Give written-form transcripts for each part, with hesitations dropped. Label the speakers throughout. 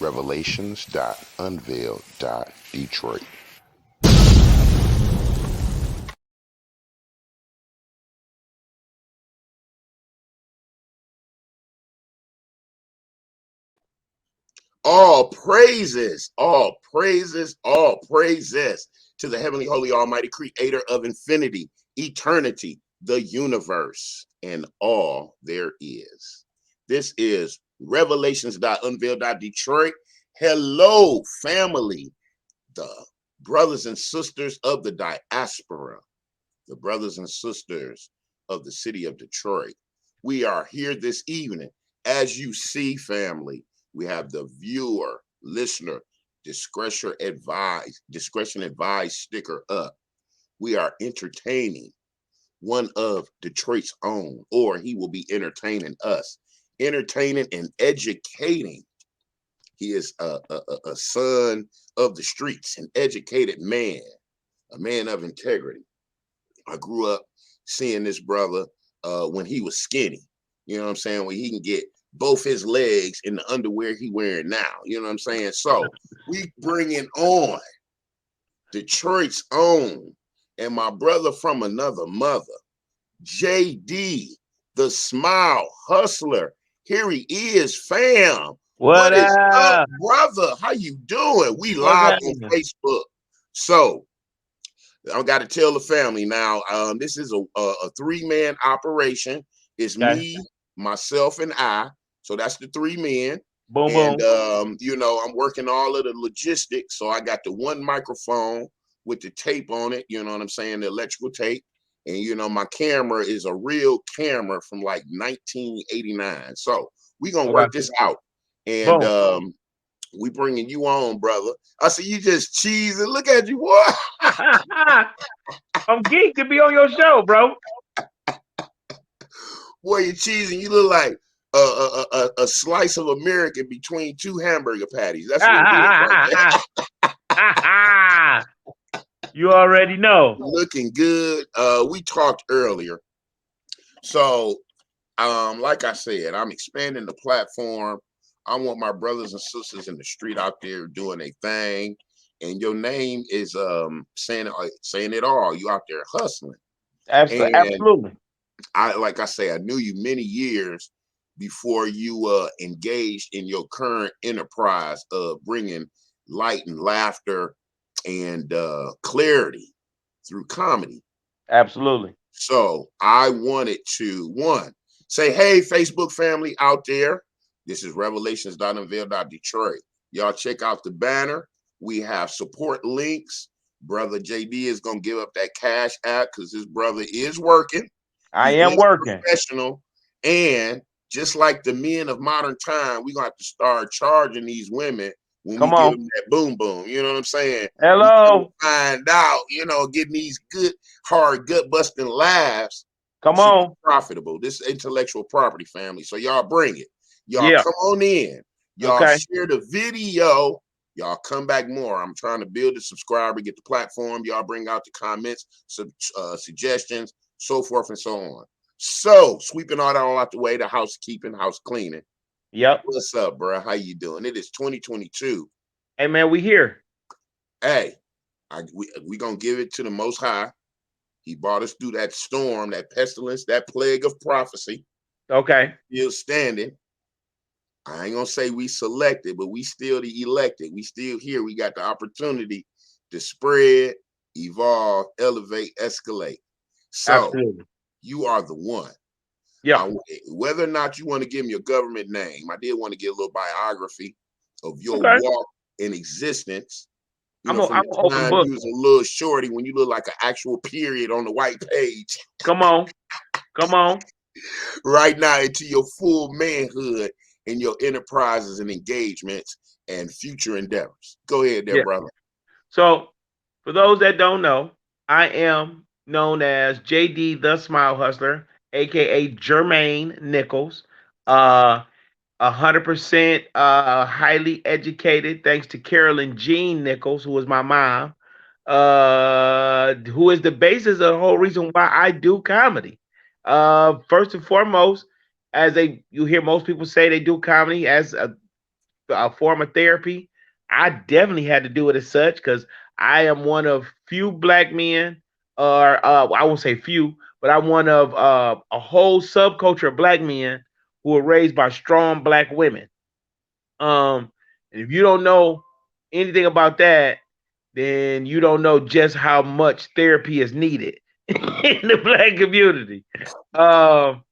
Speaker 1: Revelations.Unveiled.Detroit. All praises, all praises, all praises to the heavenly, holy, almighty creator of infinity, eternity, the universe, and all there is. This is Revelations.Unveiled.Detroit. Hello, family, the brothers and sisters of the diaspora, the brothers and sisters of the city of Detroit. We are here this evening. As you see, family, we have the viewer, listener, discretion advised sticker up. We are entertaining one of Detroit's own, or he will be entertaining us, entertaining and educating. He is a son of the streets, an educated man, a man of integrity. I grew up seeing this brother when he was skinny. You know what I'm saying? When he can get both his legs in the underwear he wearing now. You know what I'm saying? So we bringing on Detroit's own and my brother from another mother, JD, the Smile Hustler. Here he is, fam. What is up, brother? How you doing? We live on Facebook. So I got to tell the family now. This is a three-man operation. It's me, myself, and I. So that's the three men.
Speaker 2: Boom,
Speaker 1: and
Speaker 2: boom.
Speaker 1: I'm working all of the logistics. So I got the one microphone with the tape on it. You know what I'm saying? The electrical tape. And my camera is a real camera from like 1989. So we gonna work this out. And we bringing you on, brother. I see you just cheesing. Look at you, boy.
Speaker 2: I'm geeked to be on your show, bro.
Speaker 1: Boy, you're cheesing. You look like a slice of American between two hamburger patties. That's what it is right
Speaker 2: there. You already know.
Speaker 1: Looking good. We talked earlier. So, like I said, I'm expanding the platform. I want my brothers and sisters in the street out there doing a thing. And your name is saying it all. You out there hustling.
Speaker 2: Absolutely.
Speaker 1: Like I say, I knew you many years before you engaged in your current enterprise of bringing light and laughter and clarity through comedy.
Speaker 2: Absolutely.
Speaker 1: So I wanted to say, hey, Facebook family out there, this is Revelations.Unveiled.Detroit. Y'all check out the banner. We have support links. Brother JD is gonna give up that cash app because his brother is working.
Speaker 2: I am working.
Speaker 1: Professional. And just like the men of modern time, we're gonna have to start charging these women when we give them that boom boom. You know what I'm saying?
Speaker 2: Hello.
Speaker 1: Find out, getting these good, hard, gut busting laughs.
Speaker 2: Come on.
Speaker 1: Profitable. This intellectual property family. So y'all bring it. Y'all come on in. Y'all share the video. Y'all come back more. I'm trying to build a subscriber, get the platform. Y'all bring out the comments, suggestions, so forth and so on. So sweeping all that all out the way, the housekeeping, house cleaning.
Speaker 2: Yep.
Speaker 1: What's up, bro? How you doing? It is 2022.
Speaker 2: Hey, man, we here.
Speaker 1: Hey, we gonna give it to the Most High. He brought us through that storm, that pestilence, that plague of prophecy.
Speaker 2: Okay.
Speaker 1: Still standing. I ain't gonna say we selected, but we still the elected. We still here. We got the opportunity to spread, evolve, elevate, escalate. So
Speaker 2: absolutely.
Speaker 1: You are the one.
Speaker 2: Yeah.
Speaker 1: Whether or not you want to give me your government name, I did want to get a little biography of your walk in existence.
Speaker 2: I'm open book.
Speaker 1: You was a little shorty when you look like an actual period on the white page.
Speaker 2: Come on.
Speaker 1: Right now into your full manhood in your enterprises and engagements and future endeavors. Go ahead there, brother.
Speaker 2: So for those that don't know, I am known as JD the Smile Hustler, aka Jermaine Nichols. 100% highly educated, thanks to Carolyn Jean Nichols, who was my mom, who is the basis of the whole reason why I do comedy. First and foremost, you hear most people say they do comedy as a form of therapy. I definitely had to do it as such because I am one of few black men, or I won't say few, but I'm one of a whole subculture of black men who were raised by strong black women. Um, and if you don't know anything about that, then you don't know just how much therapy is needed in the black community. Um,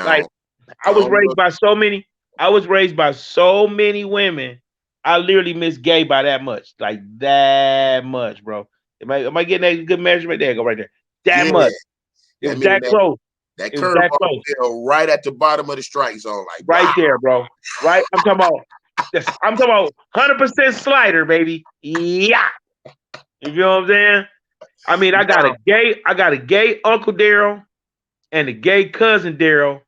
Speaker 2: like
Speaker 1: Now,
Speaker 2: I
Speaker 1: I
Speaker 2: was
Speaker 1: don't know.
Speaker 2: raised by so many. I was raised by so many women. I literally miss gay by that much, like that much, bro. Am I getting a good measurement? There, go right there. That
Speaker 1: Yeah,
Speaker 2: much. It
Speaker 1: that
Speaker 2: was
Speaker 1: mean
Speaker 2: that close.
Speaker 1: that
Speaker 2: It was that
Speaker 1: curveball
Speaker 2: close.
Speaker 1: fell right at the bottom of the strike zone. Like,
Speaker 2: Right
Speaker 1: wow.
Speaker 2: there, bro. Right. I'm talking about this. I'm talking about 100% slider, baby. Yeah. You feel what I'm saying? I mean,
Speaker 1: Now,
Speaker 2: I got a gay Uncle Daryl and a gay cousin Daryl.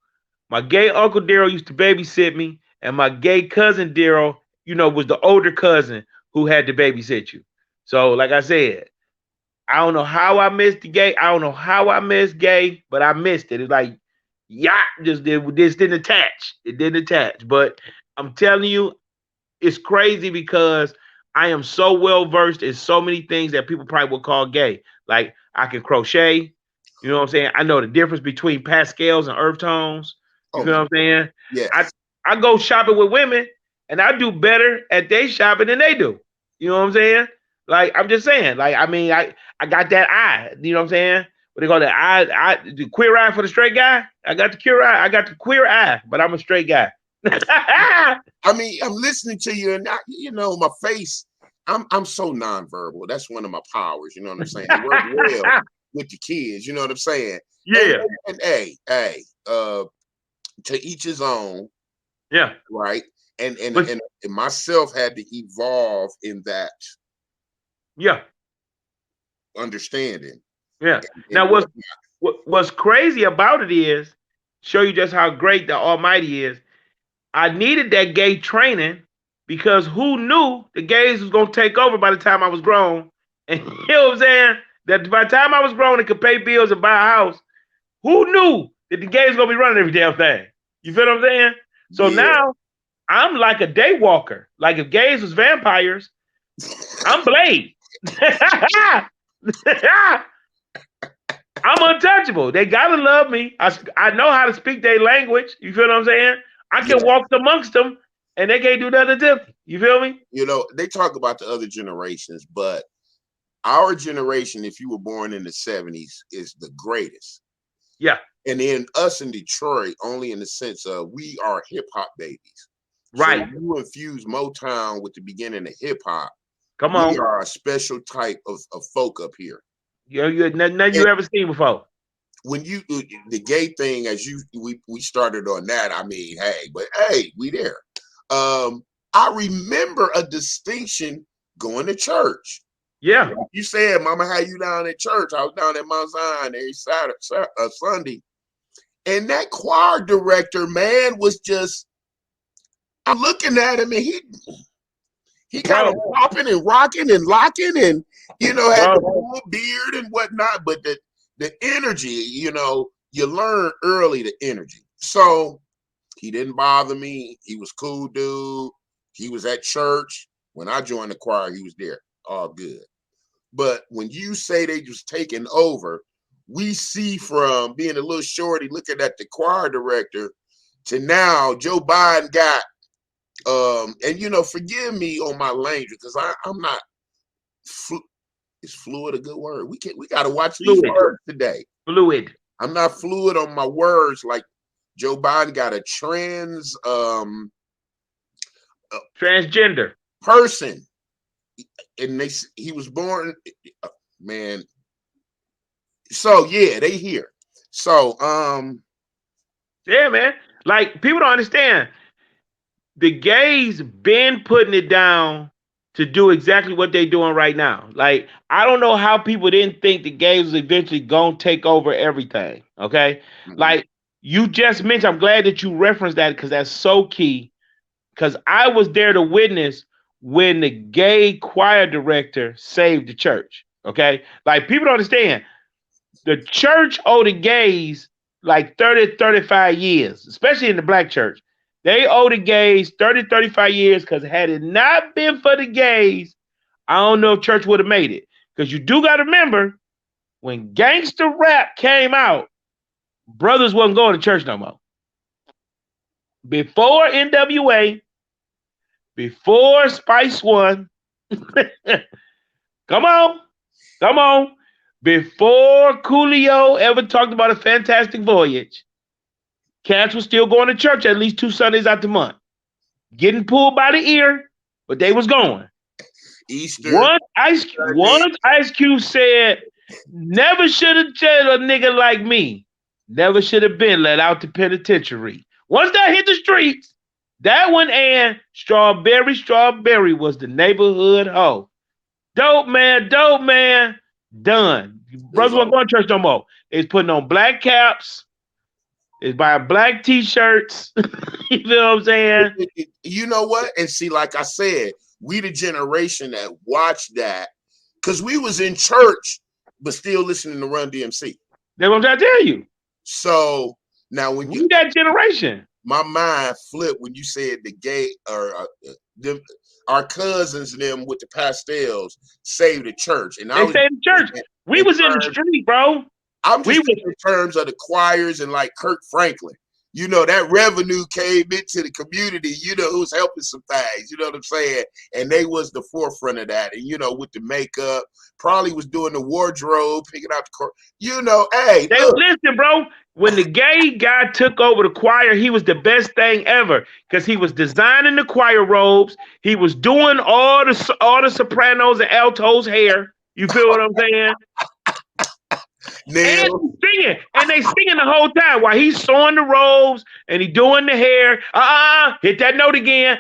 Speaker 2: My gay Uncle Daryl used to babysit me, and my gay cousin Daryl, was the older cousin who had to babysit you. So, like I said, I don't know how I missed the gay. I don't know how I missed gay, but I missed it. It's like, yeah, this didn't attach. It didn't attach. But I'm telling you, it's crazy because I am so well versed in so many things that people probably would call gay. Like I can crochet. You know what I'm saying? I know the difference between pascals and earth tones. You
Speaker 1: oh
Speaker 2: feel
Speaker 1: my,
Speaker 2: what I'm saying? I
Speaker 1: yes.
Speaker 2: I go shopping with women and I do better at they shopping than they do. You know what I'm saying? Like I'm just saying. Like I mean, I got that eye. You know what I'm saying? What they call that the queer eye for the straight guy. I got the queer eye. I got the queer eye, but I'm a straight guy.
Speaker 1: I mean, I'm listening to you, and my face. I'm so nonverbal. That's one of my powers. You know what I'm saying? It worked well with the kids. You know what I'm saying? And
Speaker 2: Yeah,
Speaker 1: and hey, to each his own,
Speaker 2: yeah,
Speaker 1: right? And and
Speaker 2: but
Speaker 1: and, and myself had to evolve in that
Speaker 2: yeah,
Speaker 1: understanding
Speaker 2: yeah.
Speaker 1: and
Speaker 2: Now,
Speaker 1: what.
Speaker 2: what's crazy about it is show you just how great the Almighty is. I needed that gay training because who knew the gays was gonna take over by the time I was grown? And you know what I'm saying? That by the time I was grown and could pay bills and buy a house, who knew that the gays was gonna be running every damn thing? You feel what I'm saying? So
Speaker 1: Yeah.
Speaker 2: now I'm like a day walker. Like if gays was vampires, I'm Blade. I'm untouchable. They gotta love me. I know how to speak their language. You feel what I'm saying? I
Speaker 1: Yeah.
Speaker 2: can walk amongst them, and they can't do nothing to me. You feel me?
Speaker 1: They talk about the other generations, but our generation, if you were born in the 70s, is the greatest.
Speaker 2: Yeah.
Speaker 1: And then us in Detroit, only in the sense of we are hip hop babies. So
Speaker 2: Right.
Speaker 1: when you infuse Motown with the beginning of hip hop,
Speaker 2: Come
Speaker 1: we
Speaker 2: on.
Speaker 1: are a special type of folk up here.
Speaker 2: You nothing
Speaker 1: And
Speaker 2: you ever seen before.
Speaker 1: when you the gay thing, as we started on that, I mean, hey, we there. Um, I remember a distinction going to church.
Speaker 2: Yeah.
Speaker 1: You said, "Mama, how you down at church?" I was down at Mount Zion every Sunday, and that choir director, man, was just. I'm looking at him, and he kind of
Speaker 2: Bro.
Speaker 1: popping and rocking and locking, and had the
Speaker 2: Bro.
Speaker 1: full beard and whatnot. But the energy, you learn early the energy. So he didn't bother me. He was cool, dude. He was at church when I joined the choir. He was there, all good. But when you say they just taking over, we see from being a little shorty looking at the choir director to now Joe Biden got and forgive me on my language because I'm not is fluid a good word? We gotta watch these
Speaker 2: Fluid.
Speaker 1: words today.
Speaker 2: Fluid.
Speaker 1: I'm not fluid on my words like Joe Biden got a uh,
Speaker 2: Transgender.
Speaker 1: person and he was born man. So yeah, they here. So
Speaker 2: Yeah, man. Like people don't understand. The gays been putting it down to do exactly what they're doing right now. Like, I don't know how people didn't think the gays was eventually gonna take over everything. Okay.
Speaker 1: mhm,
Speaker 2: Like you just mentioned, I'm glad that you referenced that because that's so key. Because I was there to witness when the gay choir director saved the church. Okay. Like people don't understand. The church owed the gays like 30, 35 years, especially in the black church. They owe the gays 30, 35 years because had it not been for the gays, I don't know if church would have made it. Because you do got to remember, when gangster rap came out, brothers wasn't going to church no more. Before NWA, before Spice One, come on, come on. Before Coolio ever talked about a fantastic voyage, cats was still going to church at least 2 Sundays out the month. Getting pulled by the ear, but they was going.
Speaker 1: Easter.
Speaker 2: Once Ice Cube said, never should have jailed a nigga like me. Never should have been let out the penitentiary. Once that hit the streets, that one and Strawberry was the neighborhood hoe. Dope man, done. Brothers weren't going to church no more. It's putting on black caps. It's buying black t-shirts. You feel what I'm saying?
Speaker 1: You know what? And see, like I said, we the generation that watched that because we was in church, but still listening to Run DMC.
Speaker 2: That's what I'm trying to tell you.
Speaker 1: So now when
Speaker 2: you that generation,
Speaker 1: my mind flipped when you said the gay or them, our cousins and them with the pastels saved the church, and
Speaker 2: they saved the church. We was in the street, bro.
Speaker 1: I'm just thinking in terms of the choirs and like Kirk Franklin. You know, that revenue came into the community, you know, who's helping some things, you know what I'm saying? And they was the forefront of that. And, you know, with the makeup, probably was doing the wardrobe, picking out the, you know, hey.
Speaker 2: Listen, bro, when the gay guy took over the choir, he was the best thing ever because he was designing the choir robes. He was doing all the sopranos and altos hair. You feel what I'm saying? And they singing the whole time while he's sewing the robes and he doing the hair. Hit that note again.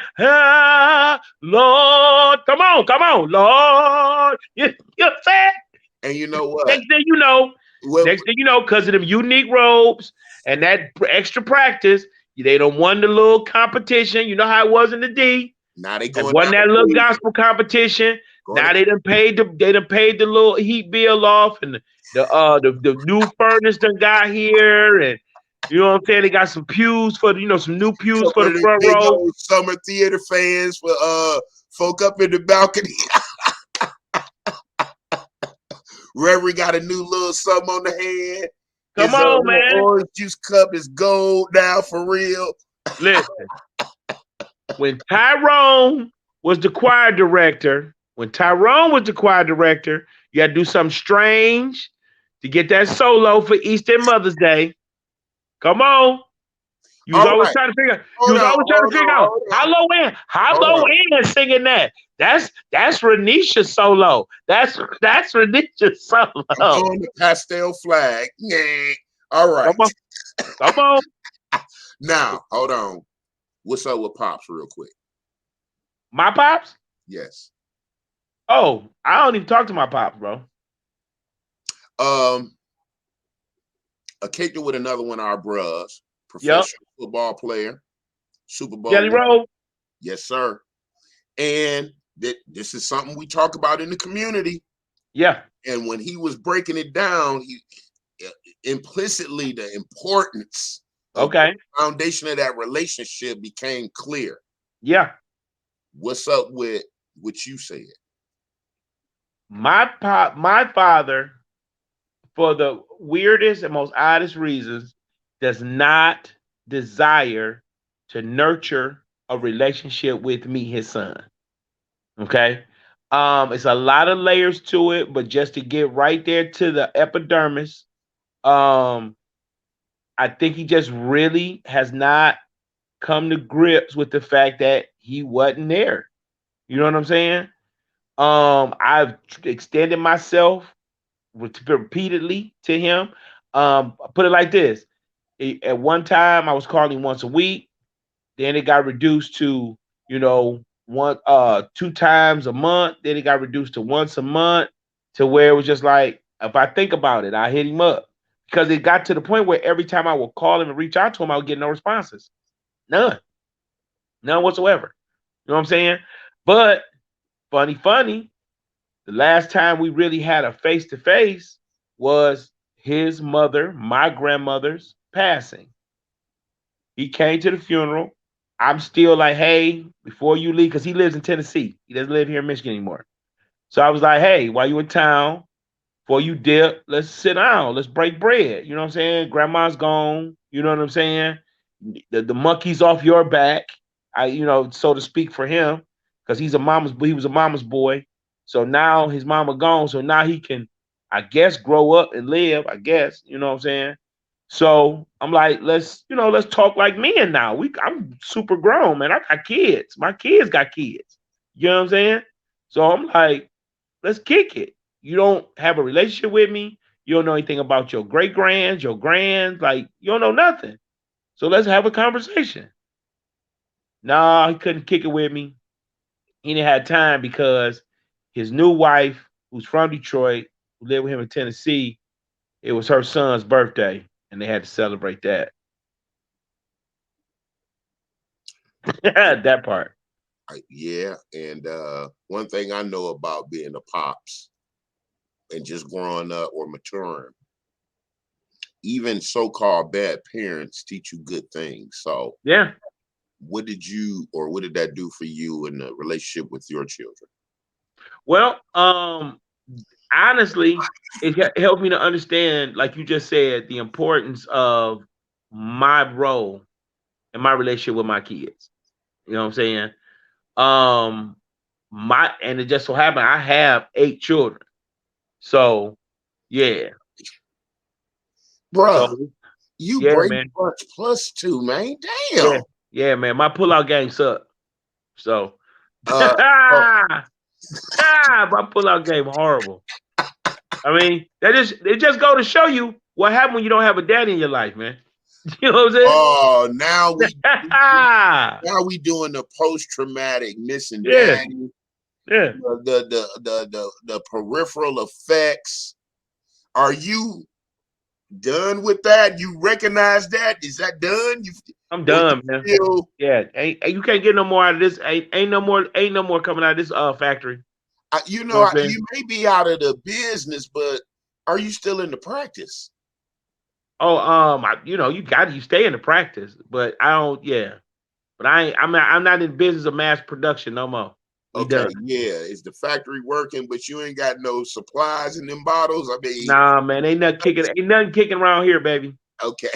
Speaker 2: Lord, come on, Lord. You saying?
Speaker 1: And you know what?
Speaker 2: Next thing you know, because of them unique robes and that extra practice, they done won the little competition. You know how it was in the D.
Speaker 1: Now they going
Speaker 2: won that little gospel competition. Now they done paid the little heat bill off, and the new furnace done got here, and you know what I'm saying. They got some pews for some new pews for the front row.
Speaker 1: Summer theater fans for folk up in the balcony. Reverend got a new little something on the hand.
Speaker 2: Come on, man.
Speaker 1: Orange juice cup is gold now for real.
Speaker 2: Listen, when Tyrone was the choir director. You had to do something strange to get that solo for Easter and Mother's Day. Come on. You was always trying to figure out how low end singing that. That's Renisha's solo. That's Renisha's solo.
Speaker 1: On the pastel flag. Yeah. All right.
Speaker 2: Come on.
Speaker 1: Now, hold on. What's up with Pops real quick?
Speaker 2: My Pops?
Speaker 1: Yes.
Speaker 2: Oh, I don't even talk to my Pops, bro.
Speaker 1: I kicked it with another one of our bros, professional football player, Super Bowl.
Speaker 2: Jelly Roll?
Speaker 1: Yes, sir. And this is something we talk about in the community.
Speaker 2: Yeah.
Speaker 1: And when he was breaking it down, he implicitly the importance of the foundation of that relationship became clear.
Speaker 2: Yeah.
Speaker 1: What's up with what you said?
Speaker 2: My father, for the weirdest and most oddest reasons, does not desire to nurture a relationship with me, his son. Okay? It's a lot of layers to it, but just to get right there to the epidermis, I think he just really has not come to grips with the fact that he wasn't there. You know what I'm saying? I've extended myself repeatedly to him. Put it like this. At one time, I was calling once a week. Then it got reduced to, 2 times a month. Then it got reduced to once a month, to where it was just like, if I think about it, I hit him up. Because it got to the point where every time I would call him and reach out to him, I would get no responses. None whatsoever. You know what I'm saying? But funny, the last time we really had a face-to-face was his mother, my grandmother's passing. He came to the funeral. I'm still like, hey, before you leave, because he lives in Tennessee. He doesn't live here in Michigan anymore. So I was like, hey, while you in town, before you dip, let's sit down. Let's break bread. You know what I'm saying? Grandma's gone. You know what I'm saying? The monkey's off your back. So to speak for him, because he was a mama's boy. So now his mama gone. So now he can, I guess, grow up and live, I guess. You know what I'm saying? So I'm like, let's talk like men now. I'm super grown, man. I got kids. My kids got kids. You know what I'm saying? So I'm like, let's kick it. You don't have a relationship with me. You don't know anything about your great grands, your grands. Like, you don't know nothing. So let's have a conversation. Nah, he couldn't kick it with me. He didn't have time because his new wife, who's from Detroit, who lived with him in Tennessee, it was her son's birthday, and they had to celebrate that. That part.
Speaker 1: Yeah, and one thing I know about being a pops and just growing up or maturing, even so-called bad parents teach you good things. So
Speaker 2: Yeah.
Speaker 1: what did that do for you in the relationship with your children?
Speaker 2: Well, honestly, it helped me to understand, like you just said, the importance of my role in my relationship with my kids. You know what I'm saying? Um, and it just so happened I have 8 children. So yeah. So
Speaker 1: Bruh, you
Speaker 2: yeah,
Speaker 1: break
Speaker 2: man.
Speaker 1: bunch plus two, man.
Speaker 2: Yeah,
Speaker 1: Damn.
Speaker 2: yeah, man. My pullout game suck. So
Speaker 1: Uh, oh,
Speaker 2: my pullout game horrible. I mean, it just go to show you what happened when you don't have a daddy in your life, man. You know what I'm
Speaker 1: oh,
Speaker 2: saying?
Speaker 1: now we doing the post-traumatic missing
Speaker 2: Yeah,
Speaker 1: daddy,
Speaker 2: yeah.
Speaker 1: the peripheral effects. Are you done with that? You recognize that? Is that done?
Speaker 2: I'm
Speaker 1: Or
Speaker 2: done,
Speaker 1: you
Speaker 2: man.
Speaker 1: feel
Speaker 2: Yeah, you can't get no more out of this. Ain't no more coming out of this factory. You know what I'm saying?
Speaker 1: you may be out of the business, but are you still in the practice?
Speaker 2: Oh, you stay in the practice, but I don't. Yeah, but I'm not in the business of mass production no more. We
Speaker 1: Okay,
Speaker 2: done.
Speaker 1: yeah, is the factory working, but you ain't got no supplies in them bottles? I mean,
Speaker 2: Nah, man, ain't nothing kicking around here, baby.
Speaker 1: okay.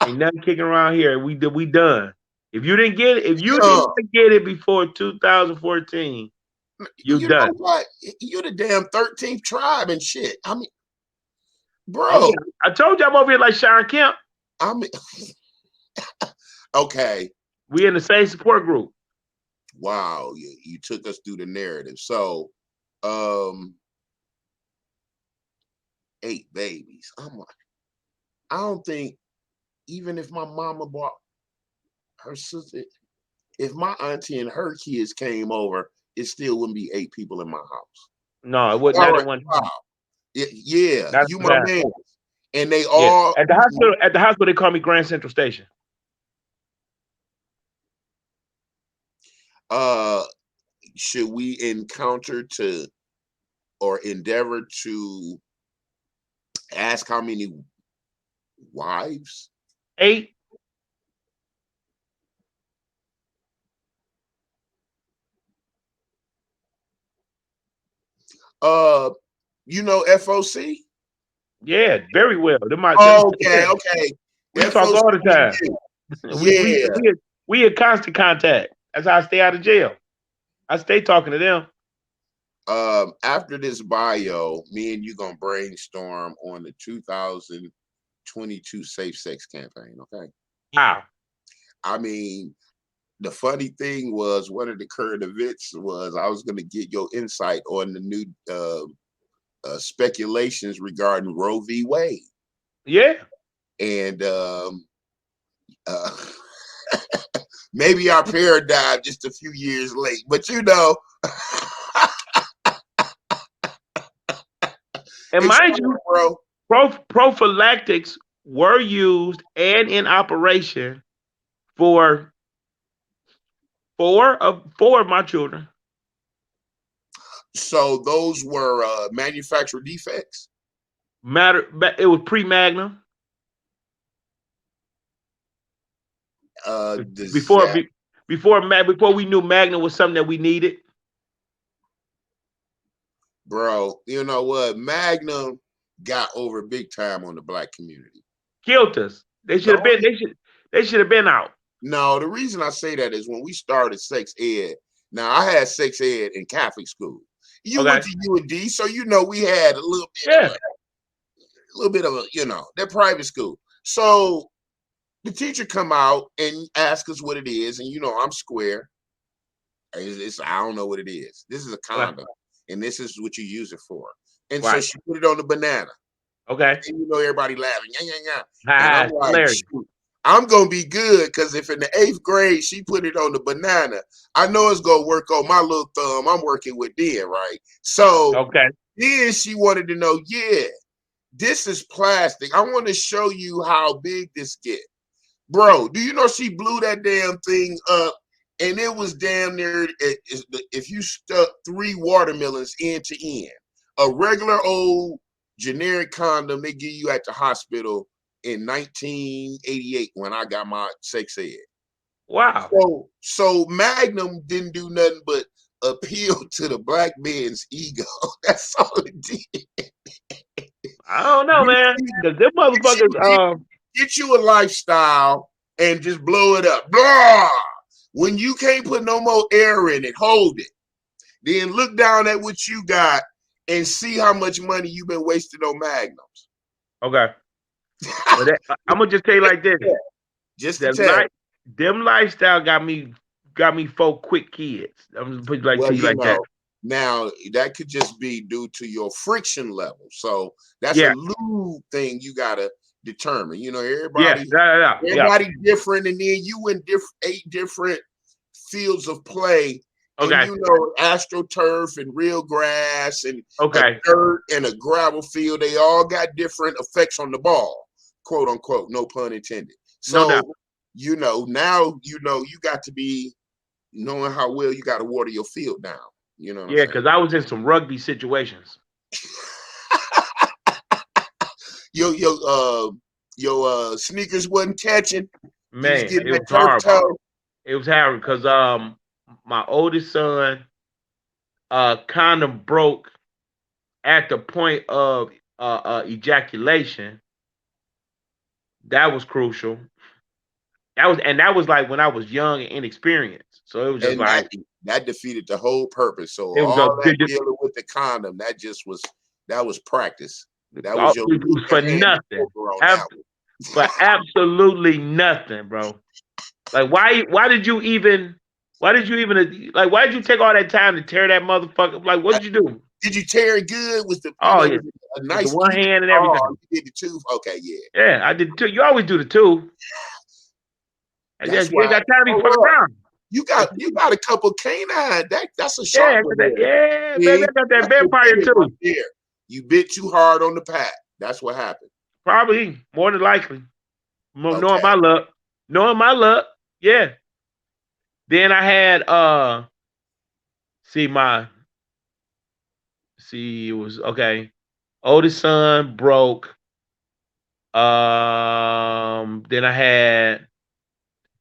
Speaker 2: Ain't nothing kicking around here. We done. If you did
Speaker 1: Yeah,
Speaker 2: not get it before 2014, you
Speaker 1: you know
Speaker 2: done.
Speaker 1: what? You the damn 13th tribe and shit. I mean,
Speaker 2: Hey,
Speaker 1: bro,
Speaker 2: I told you I'm over here like Sharon Kemp.
Speaker 1: I mean, okay.
Speaker 2: We in the same support group.
Speaker 1: Wow, you took us through the narrative. So, um, 8 babies. I don't think even if my mama bought her sister, if my auntie and her kids came over, it still wouldn't be 8 people in my house.
Speaker 2: No, it wasn't
Speaker 1: All
Speaker 2: not
Speaker 1: right,
Speaker 2: at one
Speaker 1: wow.
Speaker 2: time.
Speaker 1: Yeah,
Speaker 2: Not at
Speaker 1: you
Speaker 2: one
Speaker 1: my
Speaker 2: time.
Speaker 1: man. And they
Speaker 2: Yeah.
Speaker 1: all,
Speaker 2: At the hospital they call me Grand Central Station.
Speaker 1: uh, should we encounter to or endeavor to ask how many wives?
Speaker 2: 8.
Speaker 1: Uh, FOC?
Speaker 2: Yeah, very well.
Speaker 1: Okay,
Speaker 2: Yeah.
Speaker 1: okay.
Speaker 2: We talk all the time.
Speaker 1: FOC.
Speaker 2: We we
Speaker 1: Yeah.
Speaker 2: we we in constant contact. That's how I stay out of jail. I stay talking to them.
Speaker 1: After this bio, me and you gonna brainstorm on the 2022 safe sex campaign. Okay.
Speaker 2: Wow.
Speaker 1: I mean, the funny thing was one of the current events was I was gonna get your insight on the new speculations regarding Roe v. Wade,
Speaker 2: Yeah.
Speaker 1: and uh, maybe our paradigm just a few years late, but
Speaker 2: And
Speaker 1: it's
Speaker 2: mind
Speaker 1: cool,
Speaker 2: you,
Speaker 1: bro.
Speaker 2: prophylactics were used and in operation for four of my children.
Speaker 1: So those were manufacturer defects.
Speaker 2: It was pre-Magnum. before
Speaker 1: Disaster,
Speaker 2: before we knew Magnum was something that we needed?
Speaker 1: bro. You know what? Magnum got over big time on the black community.
Speaker 2: Killed us. They should
Speaker 1: The
Speaker 2: have been.
Speaker 1: only
Speaker 2: They should have been out.
Speaker 1: No, the reason I say that is when we started sex ed. Now I had sex ed in Catholic school. You
Speaker 2: Okay.
Speaker 1: went to UND, so you know we had
Speaker 2: Yeah.
Speaker 1: a little bit of a, that private school. So the teacher come out and ask us what it is, and I'm square. I don't know what it is. This is a
Speaker 2: Okay.
Speaker 1: condom, and this is what you use it for. And so
Speaker 2: Right.
Speaker 1: she put it on the banana,
Speaker 2: Okay.
Speaker 1: and everybody laughing, yeah, yeah, yeah. And
Speaker 2: Ha,
Speaker 1: I'm
Speaker 2: it's
Speaker 1: like,
Speaker 2: hilarious.
Speaker 1: shoot, I'm gonna be good because if in the 8th grade she put it on the banana, I know it's gonna work on my little thumb. I'm working with then, right? So
Speaker 2: Okay.
Speaker 1: then she wanted to know, yeah, this is plastic. I want to show you how big this get. Bro, do you know she blew that damn thing up and it was damn near, if you stuck 3 watermelons end to end, a regular old generic condom they give you at the hospital in 1988 when I got my sex ed.
Speaker 2: Wow.
Speaker 1: So Magnum didn't do nothing but appeal to the black man's ego. That's all it did.
Speaker 2: I don't know, man. Because them
Speaker 1: Get you,
Speaker 2: motherfuckers.
Speaker 1: get, get you a lifestyle and just blow it up. Blah! When you can't put no more air in it, hold it. Then look down at what you got and see how much money you've been wasting on Magnums.
Speaker 2: Okay. Well, I'm gonna just tell you like this.
Speaker 1: Just to
Speaker 2: Them
Speaker 1: tell.
Speaker 2: them lifestyle got me 4 quick kids. I'm gonna put it like
Speaker 1: Well,
Speaker 2: to you like that.
Speaker 1: now that could just be due to your friction level. So that's a
Speaker 2: Yeah.
Speaker 1: lube thing you gotta determine.
Speaker 2: Yeah.
Speaker 1: Everybody,
Speaker 2: Yeah. Yeah. Yeah.
Speaker 1: everybody different, and then you in 8 different fields of play, and
Speaker 2: Okay.
Speaker 1: astroturf and real grass and a
Speaker 2: Okay.
Speaker 1: dirt and a gravel field, they all got different effects on the ball, quote unquote, no pun intended.
Speaker 2: No doubt.
Speaker 1: So now you got to be knowing how well you got to water your field down. You know what I'm
Speaker 2: Yeah,
Speaker 1: saying?
Speaker 2: because I was in some rugby situations.
Speaker 1: Your sneakers wasn't catching. You was
Speaker 2: Man,
Speaker 1: getting
Speaker 2: it
Speaker 1: that
Speaker 2: was
Speaker 1: turf
Speaker 2: horrible.
Speaker 1: toe.
Speaker 2: It was horrible because my oldest son kind of broke at the point of ejaculation. That was crucial. That was like when I was young and inexperienced. So it was just
Speaker 1: And
Speaker 2: like
Speaker 1: that defeated the whole purpose. So
Speaker 2: it was
Speaker 1: all that dealing with the condom, that was practice. That was your
Speaker 2: it was for
Speaker 1: hand
Speaker 2: nothing.
Speaker 1: on that one.
Speaker 2: For absolutely nothing, bro. Like why did you even like why did you take all that time to tear that motherfucker? Like what did you do?
Speaker 1: Did you tear it good? Was the
Speaker 2: Oh yeah,
Speaker 1: was it a
Speaker 2: with the
Speaker 1: nice
Speaker 2: one
Speaker 1: even?
Speaker 2: hand and
Speaker 1: Oh,
Speaker 2: everything.
Speaker 1: you did the tooth. Okay, yeah.
Speaker 2: Yeah, I did too. You always do the two. I
Speaker 1: That's
Speaker 2: just you ain't
Speaker 1: why.
Speaker 2: got time to be fucking
Speaker 1: Hold up.
Speaker 2: around.
Speaker 1: You got a couple canine. That's a
Speaker 2: Yeah,
Speaker 1: sharp one there.
Speaker 2: yeah, baby,
Speaker 1: See,
Speaker 2: I got that
Speaker 1: that's what
Speaker 2: vampire
Speaker 1: did it right
Speaker 2: too.
Speaker 1: there. You bit too hard on the pad. That's what happened.
Speaker 2: Probably more than likely. Knowing
Speaker 1: Okay.
Speaker 2: my luck. Knowing my luck. Yeah. Then I had see my see it was okay. Oldest son broke. Then I had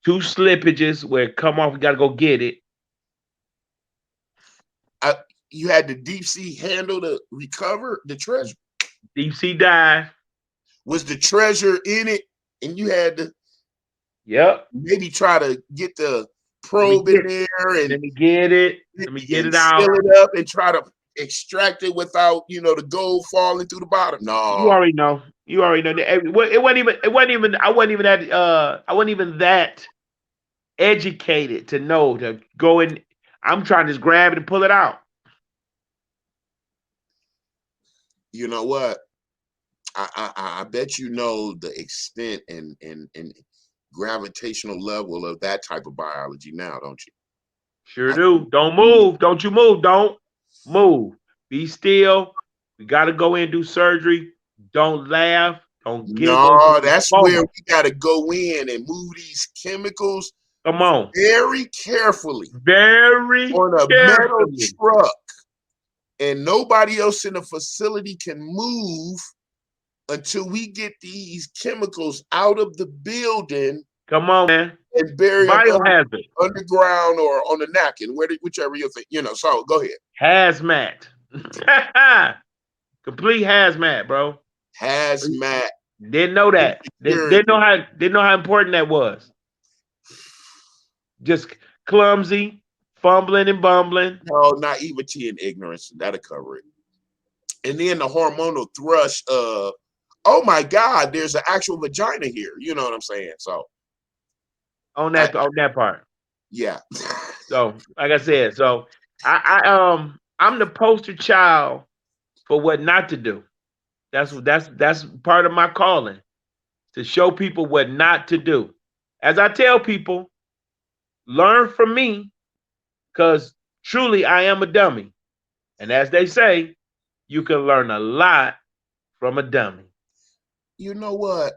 Speaker 2: 2 slippages where come off, we gotta go get it.
Speaker 1: You had the deep sea handle to recover the treasure.
Speaker 2: Deep sea dive.
Speaker 1: Was the treasure in it, and you had to
Speaker 2: Yep.
Speaker 1: maybe try to get the
Speaker 2: Let me
Speaker 1: probe in
Speaker 2: get
Speaker 1: there
Speaker 2: let me get it. Let me get
Speaker 1: and
Speaker 2: it out.
Speaker 1: seal it up and try to extract it without the gold falling through the bottom.
Speaker 2: You
Speaker 1: No,
Speaker 2: already know. You already know. It wasn't even that educated to know to go in. I'm trying to just grab it and pull it out.
Speaker 1: you know what? I bet you know the extent and gravitational level of that type of biology now, don't you?
Speaker 2: Sure
Speaker 1: I
Speaker 2: do.
Speaker 1: think
Speaker 2: Don't move. Don't you move. Don't move. Be still. We got to go in and do surgery. Don't laugh. Don't giggle.
Speaker 1: no,
Speaker 2: Don't
Speaker 1: that's where
Speaker 2: foam.
Speaker 1: we got to go in and move these chemicals
Speaker 2: Come on.
Speaker 1: very carefully
Speaker 2: Very
Speaker 1: on a metal
Speaker 2: carefully.
Speaker 1: truck, and nobody else in the facility can move until we get these chemicals out of the building
Speaker 2: Come on, man.
Speaker 1: and bury them
Speaker 2: Biohazard.
Speaker 1: underground or on the napkin, whichever you think, So go ahead.
Speaker 2: Hazmat. Complete hazmat, bro.
Speaker 1: Hazmat
Speaker 2: Didn't know that. Didn't
Speaker 1: security.
Speaker 2: know how important that was. Just clumsy, fumbling and bumbling.
Speaker 1: No, naivety and ignorance. That'll cover it. And then the hormonal thrush of, oh my God, there's an actual vagina here. You know what I'm saying? So I,
Speaker 2: On that part.
Speaker 1: yeah.
Speaker 2: So, like I said, I'm the poster child for what not to do. That's part of my calling, to show people what not to do. As I tell people, learn from me, because truly I am a dummy. And as they say, you can learn a lot from a dummy.
Speaker 1: You know what?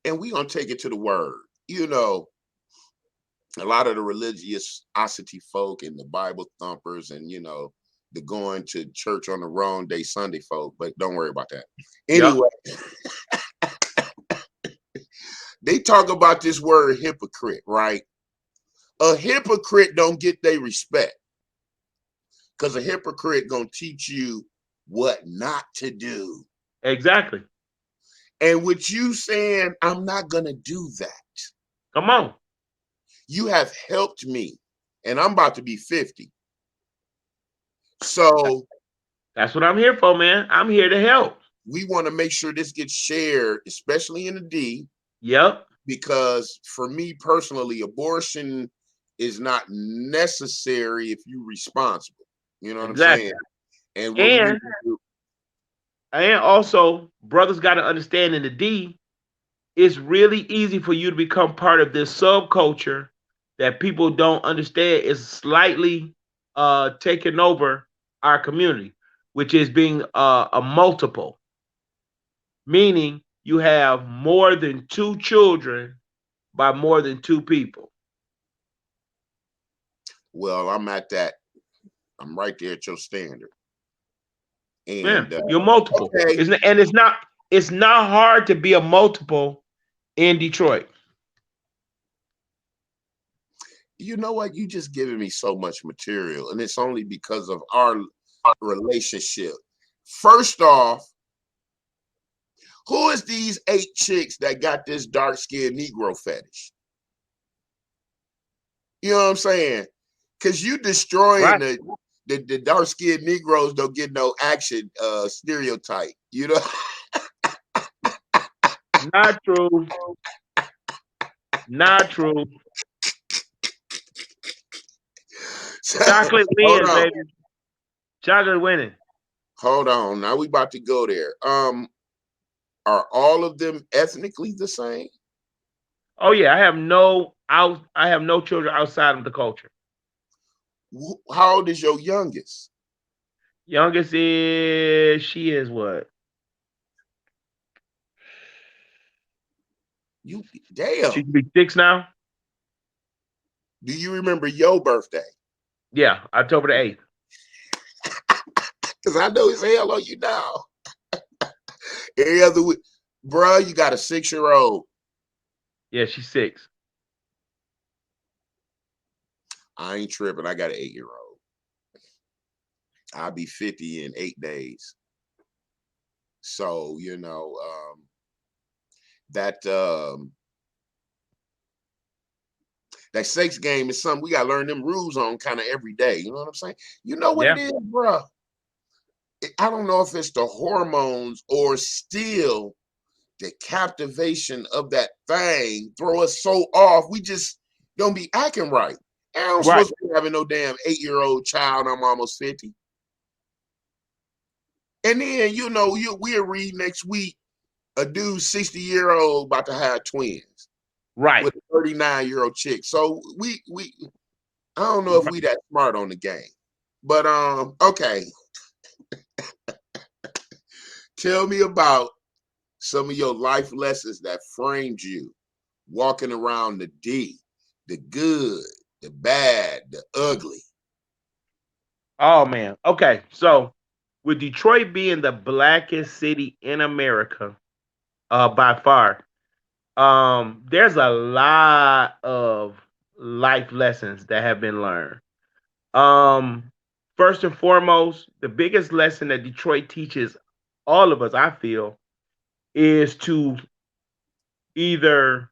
Speaker 1: And we gonna take it to the word. You know, a lot of the religiosity folk and the Bible thumpers and the going to church on the wrong day Sunday folk, but don't worry about that.
Speaker 2: Yep.
Speaker 1: Anyway, they talk about this word hypocrite, right? A hypocrite don't get their respect because a hypocrite gonna teach you what not to do.
Speaker 2: Exactly.
Speaker 1: And with you saying, I'm not gonna do that,
Speaker 2: Come on.
Speaker 1: you have helped me, and I'm about to be 50. So
Speaker 2: That's what I'm here for, man. I'm here to help.
Speaker 1: we want to make sure this gets shared, especially in the D,
Speaker 2: Yep.
Speaker 1: because for me personally, abortion is not necessary if you're responsible. You know what I'm saying?
Speaker 2: Exactly.
Speaker 1: And what we need
Speaker 2: And
Speaker 1: to do,
Speaker 2: also, brothers got to understand, in the D, it's really easy for you to become part of this subculture that people don't understand is slightly taking over our community, which is being a multiple, meaning you have more than two children by more than two people.
Speaker 1: well, I'm at that. I'm right there at your standard.
Speaker 2: Yeah,
Speaker 1: And
Speaker 2: you're multiple.
Speaker 1: okay,
Speaker 2: It's not hard to be a multiple in Detroit.
Speaker 1: you know what? You just giving me so much material, and it's only because of our relationship. First off, who is these 8 chicks that got this dark skinned Negro fetish? You know what I'm saying? Because you destroying
Speaker 2: Right.
Speaker 1: the dark skinned Negroes don't get no action stereotype. You know?
Speaker 2: Not true. Not true.
Speaker 1: So,
Speaker 2: Chocolate
Speaker 1: hold
Speaker 2: wins,
Speaker 1: on.
Speaker 2: baby. Chocolate winning.
Speaker 1: Hold on. Now we about to go there. Are all of them ethnically the same?
Speaker 2: Oh yeah, I have no children outside of the culture.
Speaker 1: How old is your youngest?
Speaker 2: Youngest is she is what?
Speaker 1: You
Speaker 2: She
Speaker 1: damn.
Speaker 2: can be 6 now.
Speaker 1: Do you remember your birthday?
Speaker 2: Yeah, October the 8th.
Speaker 1: Because I know it's hell on you now. Every other week. Bruh, you got a 6-year-old.
Speaker 2: Yeah, she's 6.
Speaker 1: I ain't tripping. I got an 8-year-old. I'll be 50 in 8 days. So, that that sex game is something we gotta learn them rules on kind of every day. You know what I'm saying? You know what
Speaker 2: Yeah.
Speaker 1: it is, bro? I don't know if it's the hormones or still the captivation of that thing throw us so off. We just don't be acting right. And I'm
Speaker 2: Right.
Speaker 1: supposed to be having no damn 8-year-old child. I'm almost 50. And then we'll read next week a dude 60-year-old about to have twins
Speaker 2: Right.
Speaker 1: with a 39-year-old chick. So we I don't know if
Speaker 2: Right.
Speaker 1: we that smart on the game. But okay. Tell me about some of your life lessons that framed you walking around the D, the good, the bad, the ugly.
Speaker 2: Oh man. Okay. So with Detroit being the blackest city in America, by far, There's a lot of life lessons that have been learned. Um, First and foremost, the biggest lesson that Detroit teaches all of us, I feel, is to either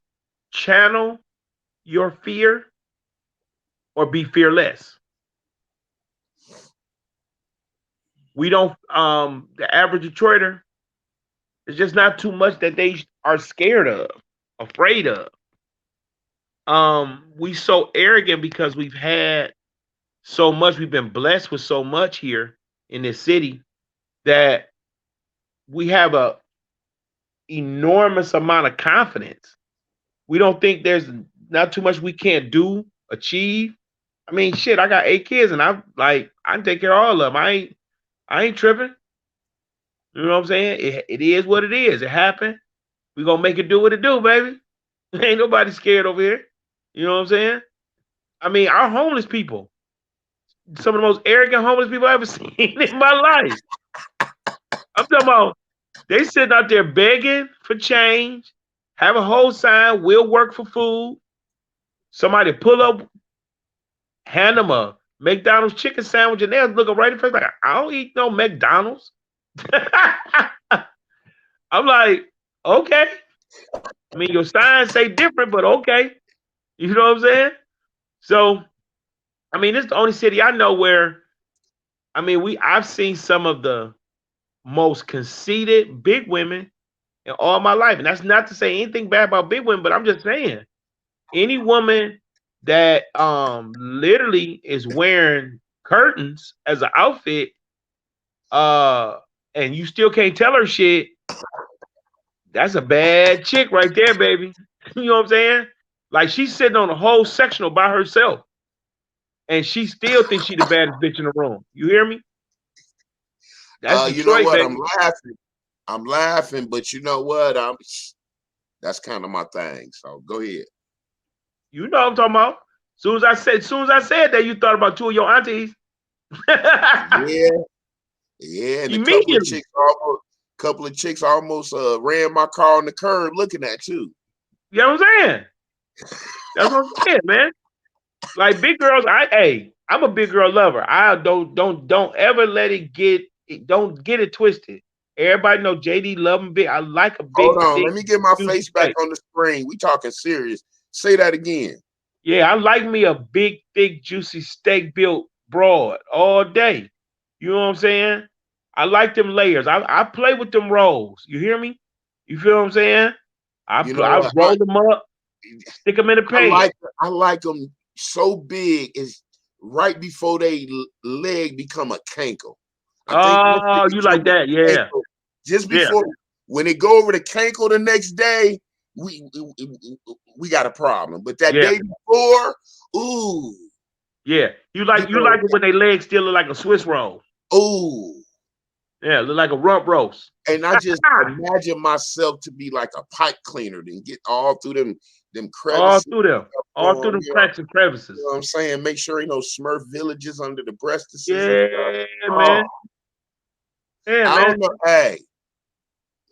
Speaker 2: channel your fear or be fearless. We don't the average Detroiter, it's just not too much that they are scared of, afraid of. We so arrogant because we've had so much, we've been blessed with so much here in this city that we have a enormous amount of confidence. We don't think there's not too much we can't do, achieve. I mean, shit, I got 8 kids and I can take care of all of them. I ain't tripping. You know what I'm saying? It is what it is. It happened. We gonna make it do what it do, baby. Ain't nobody scared over here. You know what I'm saying? I mean, our homeless people, some of the most arrogant homeless people I've ever seen in my life. I'm talking about they sitting out there begging for change, have a whole sign, will work for food. Somebody pull up, hand them a McDonald's chicken sandwich, and they'll look right in the face like, I don't eat no McDonald's. I'm like, okay. I mean, your signs say different, but okay. You know what I'm saying? So, I mean, this is the only city I know where, I mean, I've seen some of the most conceited big women in all my life. And that's not to say anything bad about big women, but I'm just saying any woman that literally is wearing curtains as an outfit, uh, and you still can't tell her shit, that's a bad chick right there, baby. You know what I'm saying? Like she's sitting on a whole sectional by herself, and she still thinks she the baddest bitch in the room. You hear me? That's
Speaker 1: You know
Speaker 2: Detroit,
Speaker 1: what?
Speaker 2: baby.
Speaker 1: I'm laughing, but you know what? That's kind of my thing. So go ahead.
Speaker 2: You know what I'm talking about. Soon as I said that, you thought about two of your aunties.
Speaker 1: Yeah, yeah, and a
Speaker 2: Immediately.
Speaker 1: couple of chicks almost ran my car on the curb looking at too.
Speaker 2: You know what I'm saying? That's what I'm saying, man. Like big girls, I'm a big girl lover. I don't ever let it don't get it twisted. Everybody know JD love them big. I like a
Speaker 1: Hold
Speaker 2: big,
Speaker 1: on,
Speaker 2: thick,
Speaker 1: let me get my
Speaker 2: juicy
Speaker 1: face back
Speaker 2: steak.
Speaker 1: on the screen. We talking serious. Say that again.
Speaker 2: Yeah, I like me a big, thick, juicy steak built broad all day. You know what I'm saying? I like them layers. I play with them rolls. You hear me? You feel what I'm saying?
Speaker 1: You know
Speaker 2: I
Speaker 1: what?
Speaker 2: roll them up, stick them in the
Speaker 1: I
Speaker 2: pan.
Speaker 1: like I like them so big is right before they leg become a cankle. I think once they
Speaker 2: Oh, you
Speaker 1: become
Speaker 2: like that?
Speaker 1: a
Speaker 2: Yeah,
Speaker 1: cankle, just
Speaker 2: yeah,
Speaker 1: before when they go over the cankle the next day, we got a problem. But that
Speaker 2: yeah,
Speaker 1: day before, ooh,
Speaker 2: yeah.
Speaker 1: you
Speaker 2: You
Speaker 1: know,
Speaker 2: like it when they legs still look like a Swiss roll.
Speaker 1: ooh.
Speaker 2: Yeah, look like a rump roast.
Speaker 1: And I just imagine myself to be like a pipe cleaner and get all through them
Speaker 2: All
Speaker 1: crevices.
Speaker 2: through them, all through them cracks and
Speaker 1: You
Speaker 2: crevices.
Speaker 1: know what I'm saying? Make sure ain't no Smurf villages under the breastises and stuff.
Speaker 2: Yeah,
Speaker 1: Oh,
Speaker 2: man. Yeah,
Speaker 1: I
Speaker 2: man.
Speaker 1: don't know. Hey,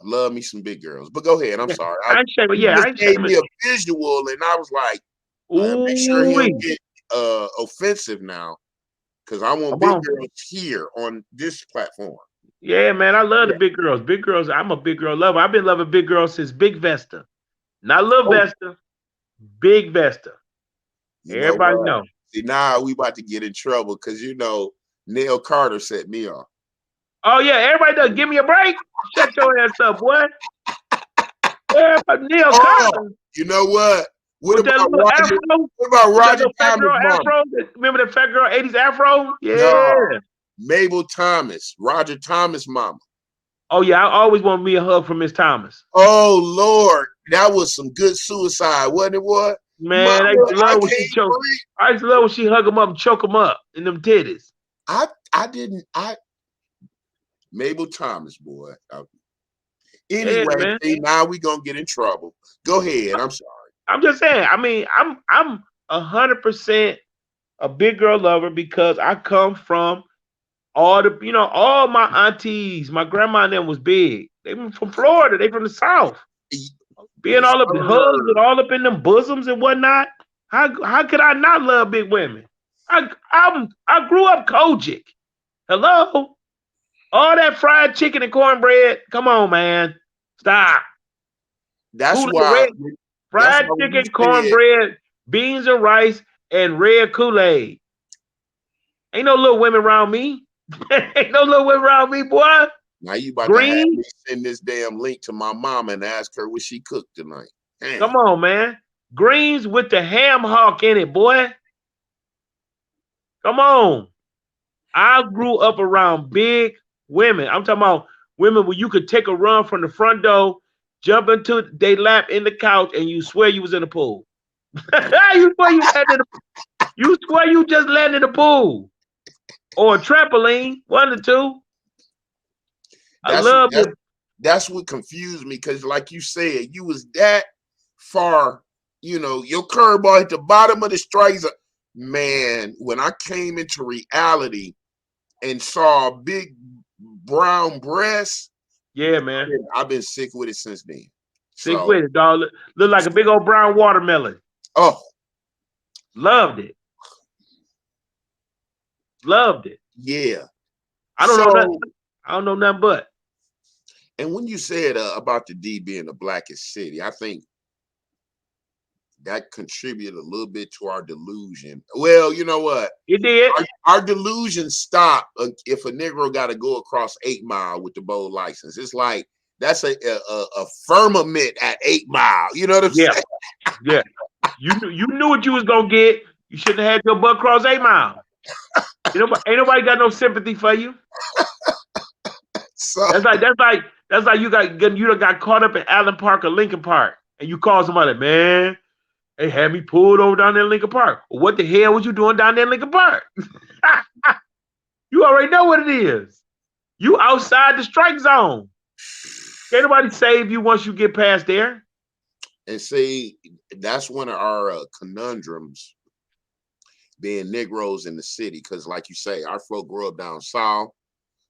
Speaker 1: I love me some big girls. But go ahead. I'm
Speaker 2: Yeah.
Speaker 1: sorry.
Speaker 2: I ain't shaming.
Speaker 1: You
Speaker 2: Yeah, I
Speaker 1: just
Speaker 2: ain't
Speaker 1: gave
Speaker 2: shaming.
Speaker 1: me a visual, and I was like, make sure he don't
Speaker 2: Ooh,
Speaker 1: get offensive now, because I want
Speaker 2: come
Speaker 1: big
Speaker 2: on.
Speaker 1: girls here on this platform.
Speaker 2: Yeah, man. I love the
Speaker 1: Yeah.
Speaker 2: big girls. Big girls. I'm a big girl lover. I've been loving big girls since Big Vesta, not Little
Speaker 1: Oh,
Speaker 2: Vesta. Big Vesta.
Speaker 1: you know
Speaker 2: Everybody
Speaker 1: what?
Speaker 2: know.
Speaker 1: See, now we about to get in trouble because Neil Carter set me off.
Speaker 2: Oh yeah, everybody does. Give me a break. Shut your ass up, boy. Yeah, Neil
Speaker 1: Oh,
Speaker 2: Carter
Speaker 1: you know what? What
Speaker 2: with that
Speaker 1: about
Speaker 2: little
Speaker 1: Roger?
Speaker 2: afro,
Speaker 1: What about
Speaker 2: with that
Speaker 1: Roger
Speaker 2: little fat
Speaker 1: Thomas'
Speaker 2: girl
Speaker 1: mom?
Speaker 2: afro. Remember that fat girl '80s afro? Yeah.
Speaker 1: No, Mabel Thomas, Roger Thomas' mama.
Speaker 2: Oh yeah, I always want me a hug from Miss Thomas.
Speaker 1: Oh Lord, that was some good suicide, wasn't it? What,
Speaker 2: Man, I used
Speaker 1: mama?
Speaker 2: to
Speaker 1: I
Speaker 2: love when she
Speaker 1: can't
Speaker 2: choke.
Speaker 1: breathe.
Speaker 2: I used to love when she hug him up and choke him up in them titties.
Speaker 1: I didn't. Mabel Thomas, boy.
Speaker 2: Yeah,
Speaker 1: Anyway,
Speaker 2: man.
Speaker 1: see, now we gonna get in trouble. Go ahead. I'm sorry.
Speaker 2: I'm just saying. I mean, I'm 100% a big girl lover because I come from all my aunties, my grandma and them was big. They were from Florida. They from the South. being
Speaker 1: Yes,
Speaker 2: all up in hugs
Speaker 1: sir.
Speaker 2: and all up in them bosoms and whatnot. How could I not love big women? I grew up Kojic. Hello, all that fried chicken and cornbread. Come on, man, stop.
Speaker 1: That's
Speaker 2: Kool Aid
Speaker 1: why.
Speaker 2: red,
Speaker 1: That's
Speaker 2: fried
Speaker 1: why when you
Speaker 2: chicken,
Speaker 1: said,
Speaker 2: cornbread, beans and rice, and red Kool Aid. Ain't no little women around me. Ain't no little women around me, boy.
Speaker 1: now you about to have
Speaker 2: Green.
Speaker 1: me send this damn link to my mama and ask her what she cooked tonight.
Speaker 2: Come
Speaker 1: Damn.
Speaker 2: on, man. Greens with the ham hock in it, boy. Come on. I grew up around big women. I'm talking about women where you could take a run from the front door, jump into they lap in the couch, and you swear you was in the pool. You swear you just landed in the pool. Or a trampoline, one or two. I
Speaker 1: That's
Speaker 2: love
Speaker 1: that's
Speaker 2: it.
Speaker 1: that's what confused me because, like you said, you was that far. Your curveball at the bottom of the strike zone. Man, when I came into reality and saw a big brown breast,
Speaker 2: Yeah, man.
Speaker 1: I've been sick with it since then.
Speaker 2: Sick
Speaker 1: So,
Speaker 2: with it, dog. Look like a big old brown watermelon.
Speaker 1: oh
Speaker 2: Loved it. Loved it.
Speaker 1: yeah.
Speaker 2: I don't know nothing.
Speaker 1: So,
Speaker 2: I don't know nothing but.
Speaker 1: and when you said about the D being the blackest city, I think that contributed a little bit to our delusion. Well, you know what?
Speaker 2: It did.
Speaker 1: Our delusion stop if a Negro got to go across 8 Mile with the bold license. It's like that's a firmament at 8 Mile. You know what I'm
Speaker 2: Yeah,
Speaker 1: saying?
Speaker 2: yeah. You knew what you was gonna get. You shouldn't have had your butt cross 8 Mile. Ain't nobody got no sympathy for you.
Speaker 1: So
Speaker 2: That's like you done got caught up in Allen Park or Lincoln Park, and you call somebody, man. They had me pulled over down there in Lincoln Park. Well, what the hell was you doing down there in Lincoln Park? You already know what it is. You outside the strike zone. Can't nobody save you once you get past there.
Speaker 1: and see, that's one of our conundrums being Negroes in the city, because like you say, our folk grew up down south.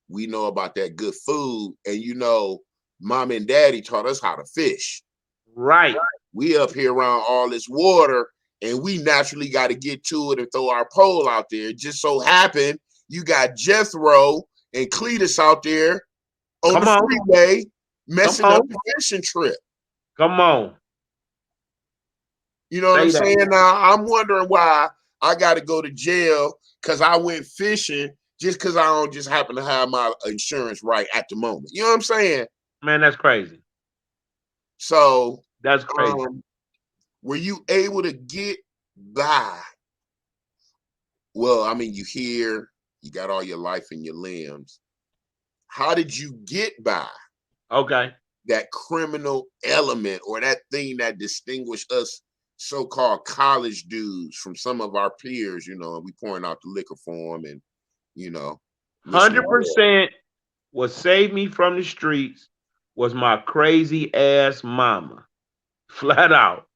Speaker 1: We know about that good food, and mom and daddy taught us how to fish.
Speaker 2: Right.
Speaker 1: We up here around all this water, and we naturally got to get to it and throw our pole out there. It just so happened you got Jethro and Cletus out there on the
Speaker 2: Come on.
Speaker 1: freeway
Speaker 2: Come
Speaker 1: messing up
Speaker 2: on.
Speaker 1: the fishing trip.
Speaker 2: Come on.
Speaker 1: You know what I'm
Speaker 2: Say that.
Speaker 1: saying? Now I'm wondering why I got to go to jail because I went fishing just because I don't just happen to have my insurance right at the moment. You know what I'm saying?
Speaker 2: Man, that's crazy.
Speaker 1: So,
Speaker 2: That's crazy.
Speaker 1: um, were you able to get by? Well, I mean, you got all your life in your limbs. How did you get by
Speaker 2: Okay.
Speaker 1: that criminal element or that thing that distinguished us so-called college dudes from some of our peers? We pouring out the liquor for them and, you know, wishing them well.
Speaker 2: 100% what saved me from the streets was my crazy ass mama. Flat out.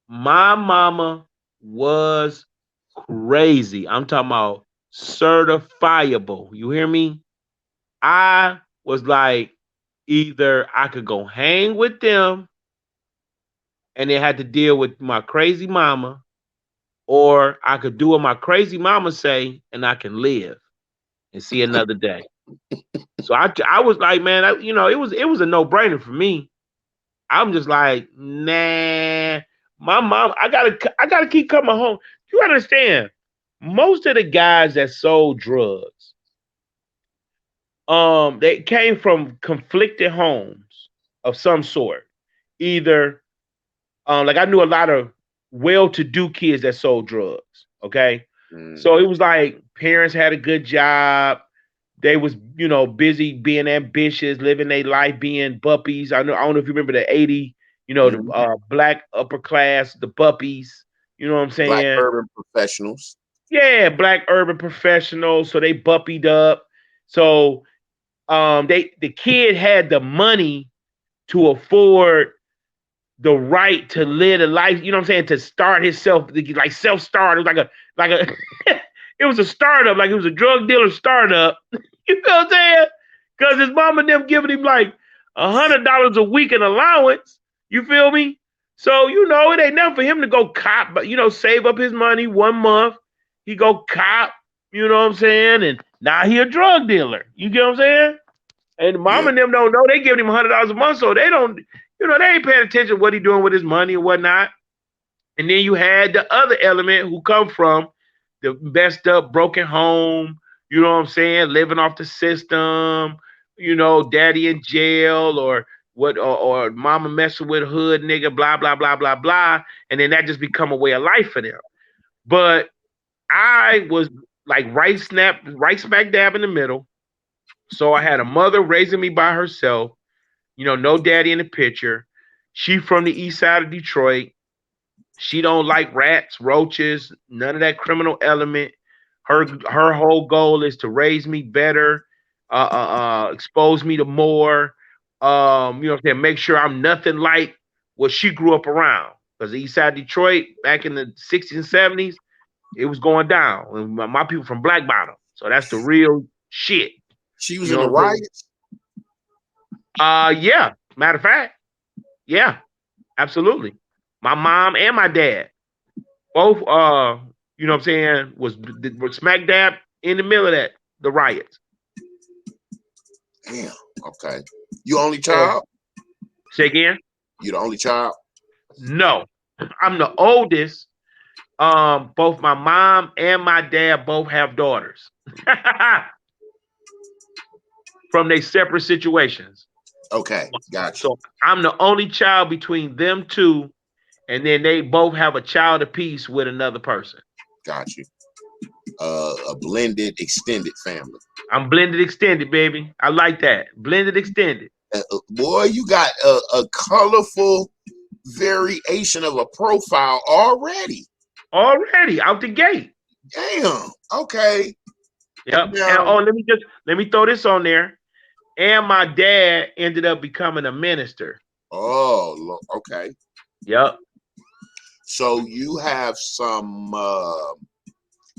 Speaker 2: My mama was crazy. I'm talking about certifiable. You hear me? I was like, either I could go hang with them and they had to deal with my crazy mama, or I could do what my crazy mama say and I can live and see another day. So I was like, man, it was a no brainer for me. I'm just like, nah, my mom, I gotta keep coming home. You understand? Most of the guys that sold drugs, they came from conflicted homes of some sort. Either like I knew a lot of well-to-do kids that sold drugs. Okay,
Speaker 1: Mm,
Speaker 2: so it was like parents had a good job. They was busy being ambitious, living their life, being buppies. I don't know if you remember the '80s. The
Speaker 1: mhm.
Speaker 2: black upper class, the buppies. You know what I'm
Speaker 1: Black
Speaker 2: saying?
Speaker 1: urban professionals.
Speaker 2: Yeah, black urban professionals. So they buppied up. So the kid had the money to afford the right to live a life, you know what I'm saying, to start himself, like self-start. It was like a it was a startup, like it was a drug dealer startup. You know what I'm saying? Because his mom and them giving him like $100 a week in allowance. You feel me? So, it ain't nothing for him to go cop, but save up his money 1 month. He go cop, you know what I'm saying? And now he a drug dealer. You get what I'm saying? And mom
Speaker 1: Yeah.
Speaker 2: and them don't know. They giving him $100 a month, so they don't, they ain't paying attention to what he doing with his money and whatnot. And then you had the other element who come from the messed up, broken home, you know what I'm saying, living off the system, daddy in jail or mama messing with a hood nigga, blah, blah, blah, blah, blah. And then that just become a way of life for them. But I was like right smack dab in the middle. So I had a mother raising me by herself, no daddy in the picture. She from the east side of Detroit. She don't like rats, roaches, none of that criminal element. Her whole goal is to raise me better, expose me to more, what I'm saying, make sure I'm nothing like what she grew up around. Because the east side of Detroit, back in the 60s and 70s, it was going down. And my people from Black Bottom. So that's the real shit.
Speaker 1: She was
Speaker 2: You
Speaker 1: in
Speaker 2: know
Speaker 1: the
Speaker 2: what I'm saying?
Speaker 1: riots.
Speaker 2: Yeah. Matter of fact, yeah, absolutely. My mom and my dad. Both what I'm saying, were smack dab in the middle of the riots.
Speaker 1: Damn. Okay. You only
Speaker 2: So
Speaker 1: child?
Speaker 2: say again?
Speaker 1: You the only child?
Speaker 2: No. I'm the oldest. Both my mom and my dad both have daughters. From their separate situations.
Speaker 1: Okay. Got you.
Speaker 2: So I'm the only child between them two, and then they both have a child apiece with another person.
Speaker 1: Got you. A blended extended family.
Speaker 2: I'm blended extended, baby. I like that. Blended extended.
Speaker 1: Boy, you got a colorful variation of a profile already.
Speaker 2: Already out the gate.
Speaker 1: Damn. Okay.
Speaker 2: Yep. And
Speaker 1: Now,
Speaker 2: let me throw this on there. And my dad ended up becoming a minister.
Speaker 1: okay.
Speaker 2: Yep.
Speaker 1: So you have some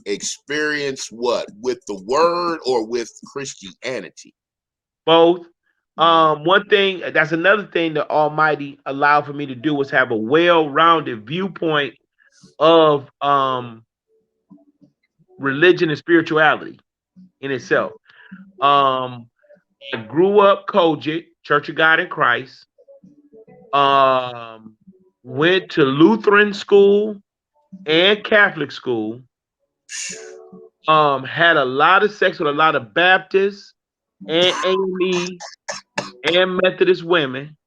Speaker 1: experience what with the word or with Christianity?
Speaker 2: Both. One thing that's another thing the Almighty allowed for me to do was have a well-rounded viewpoint of religion and spirituality in itself. Um, I grew up Kojic, Church of God in Christ. Um, Went to Lutheran school and Catholic school. Had a lot of sex with a lot of Baptists and AME and Methodist women.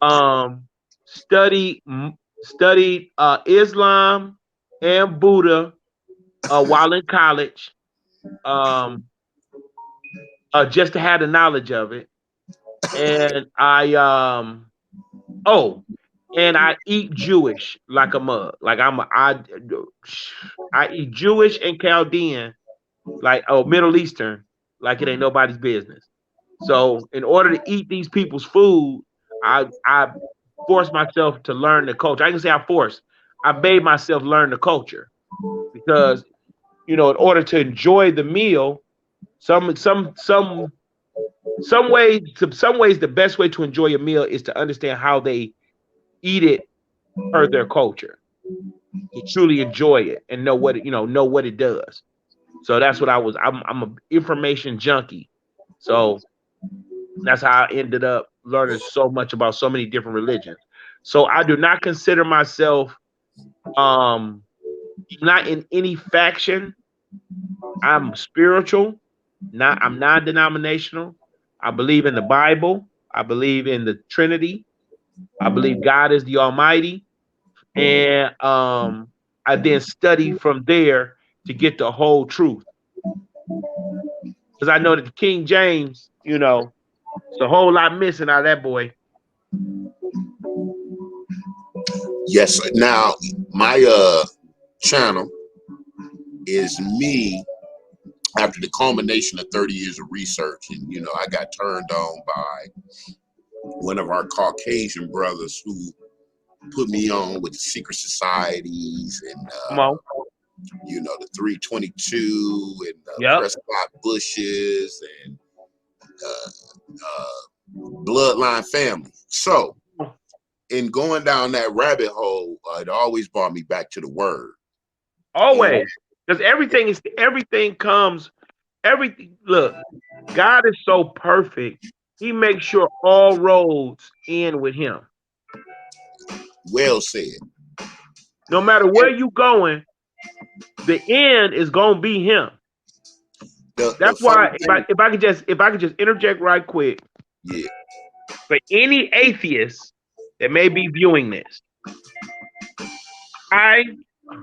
Speaker 2: Um, studied studied Islam and Buddha while in college. Um, just to have the knowledge of it, and oh, and I eat Jewish like a mug. Like I eat Jewish and Chaldean like Middle Eastern like it ain't nobody's business. So in order to eat these people's food, I forced myself to learn the culture. I can say I forced. I made myself learn the culture because in order to enjoy the meal, some some some some ways the best way to enjoy a meal is to understand how they eat it per their culture to truly enjoy it and know what it does. So that's what I'm a information junkie. So that's how I ended up learning so much about so many different religions. So I do not consider myself um not in any faction. I'm spiritual. I'm non-denominational. I believe in the Bible. I believe in the Trinity. I believe God is the Almighty. And I then study from there to get the whole truth. Because I know that the King James, it's a whole lot missing out of that boy.
Speaker 1: Yes. Now, my channel is me after the culmination of 30 years of research, and I got turned on by one of our Caucasian brothers who put me on with the secret societies and
Speaker 2: Come on.
Speaker 1: the 322 and
Speaker 2: Yep.
Speaker 1: Prescott Bushes and bloodline family. So in going down that rabbit hole, it always brought me back to the word. And
Speaker 2: Always. Because everything comes, everything look, God is so perfect. He makes sure all roads end with him.
Speaker 1: well said.
Speaker 2: No matter where you going, the end is gonna be him.
Speaker 1: The
Speaker 2: That's
Speaker 1: funny
Speaker 2: why
Speaker 1: thing,
Speaker 2: if I could just interject right quick
Speaker 1: yeah.
Speaker 2: for any atheist that may be viewing this, I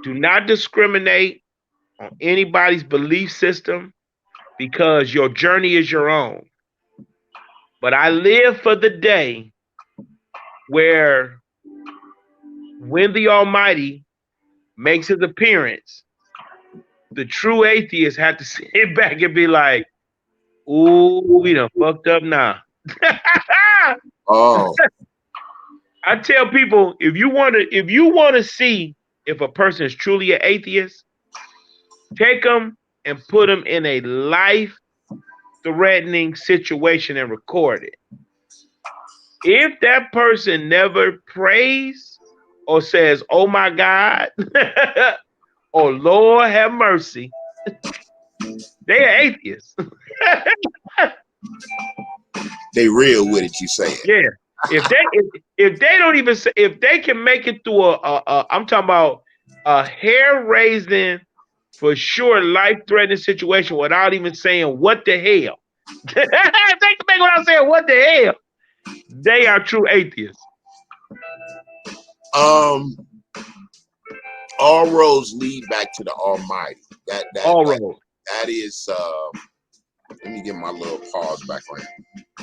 Speaker 2: do not discriminate on anybody's belief system because your journey is your own. But I live for the day where when the Almighty makes his appearance, the true atheists have to sit back and be like, ooh, we done fucked up now.
Speaker 1: Oh,
Speaker 2: I tell people if you want to see if a person is truly an atheist, take them and put them in a life threatening situation and record it. If that person never prays or says, "Oh my God," or "Lord have mercy," they are atheists.
Speaker 1: they real with it, you saying.
Speaker 2: Yeah. If they don't even say, if they can make it through a I'm talking about a hair raising for sure life threatening situation without even saying what the hell. If they can make it without saying what the hell, they are true atheists.
Speaker 1: Um, all roads lead back to the Almighty. That that
Speaker 2: All
Speaker 1: that
Speaker 2: roads.
Speaker 1: that is. Let me get my little pause back on.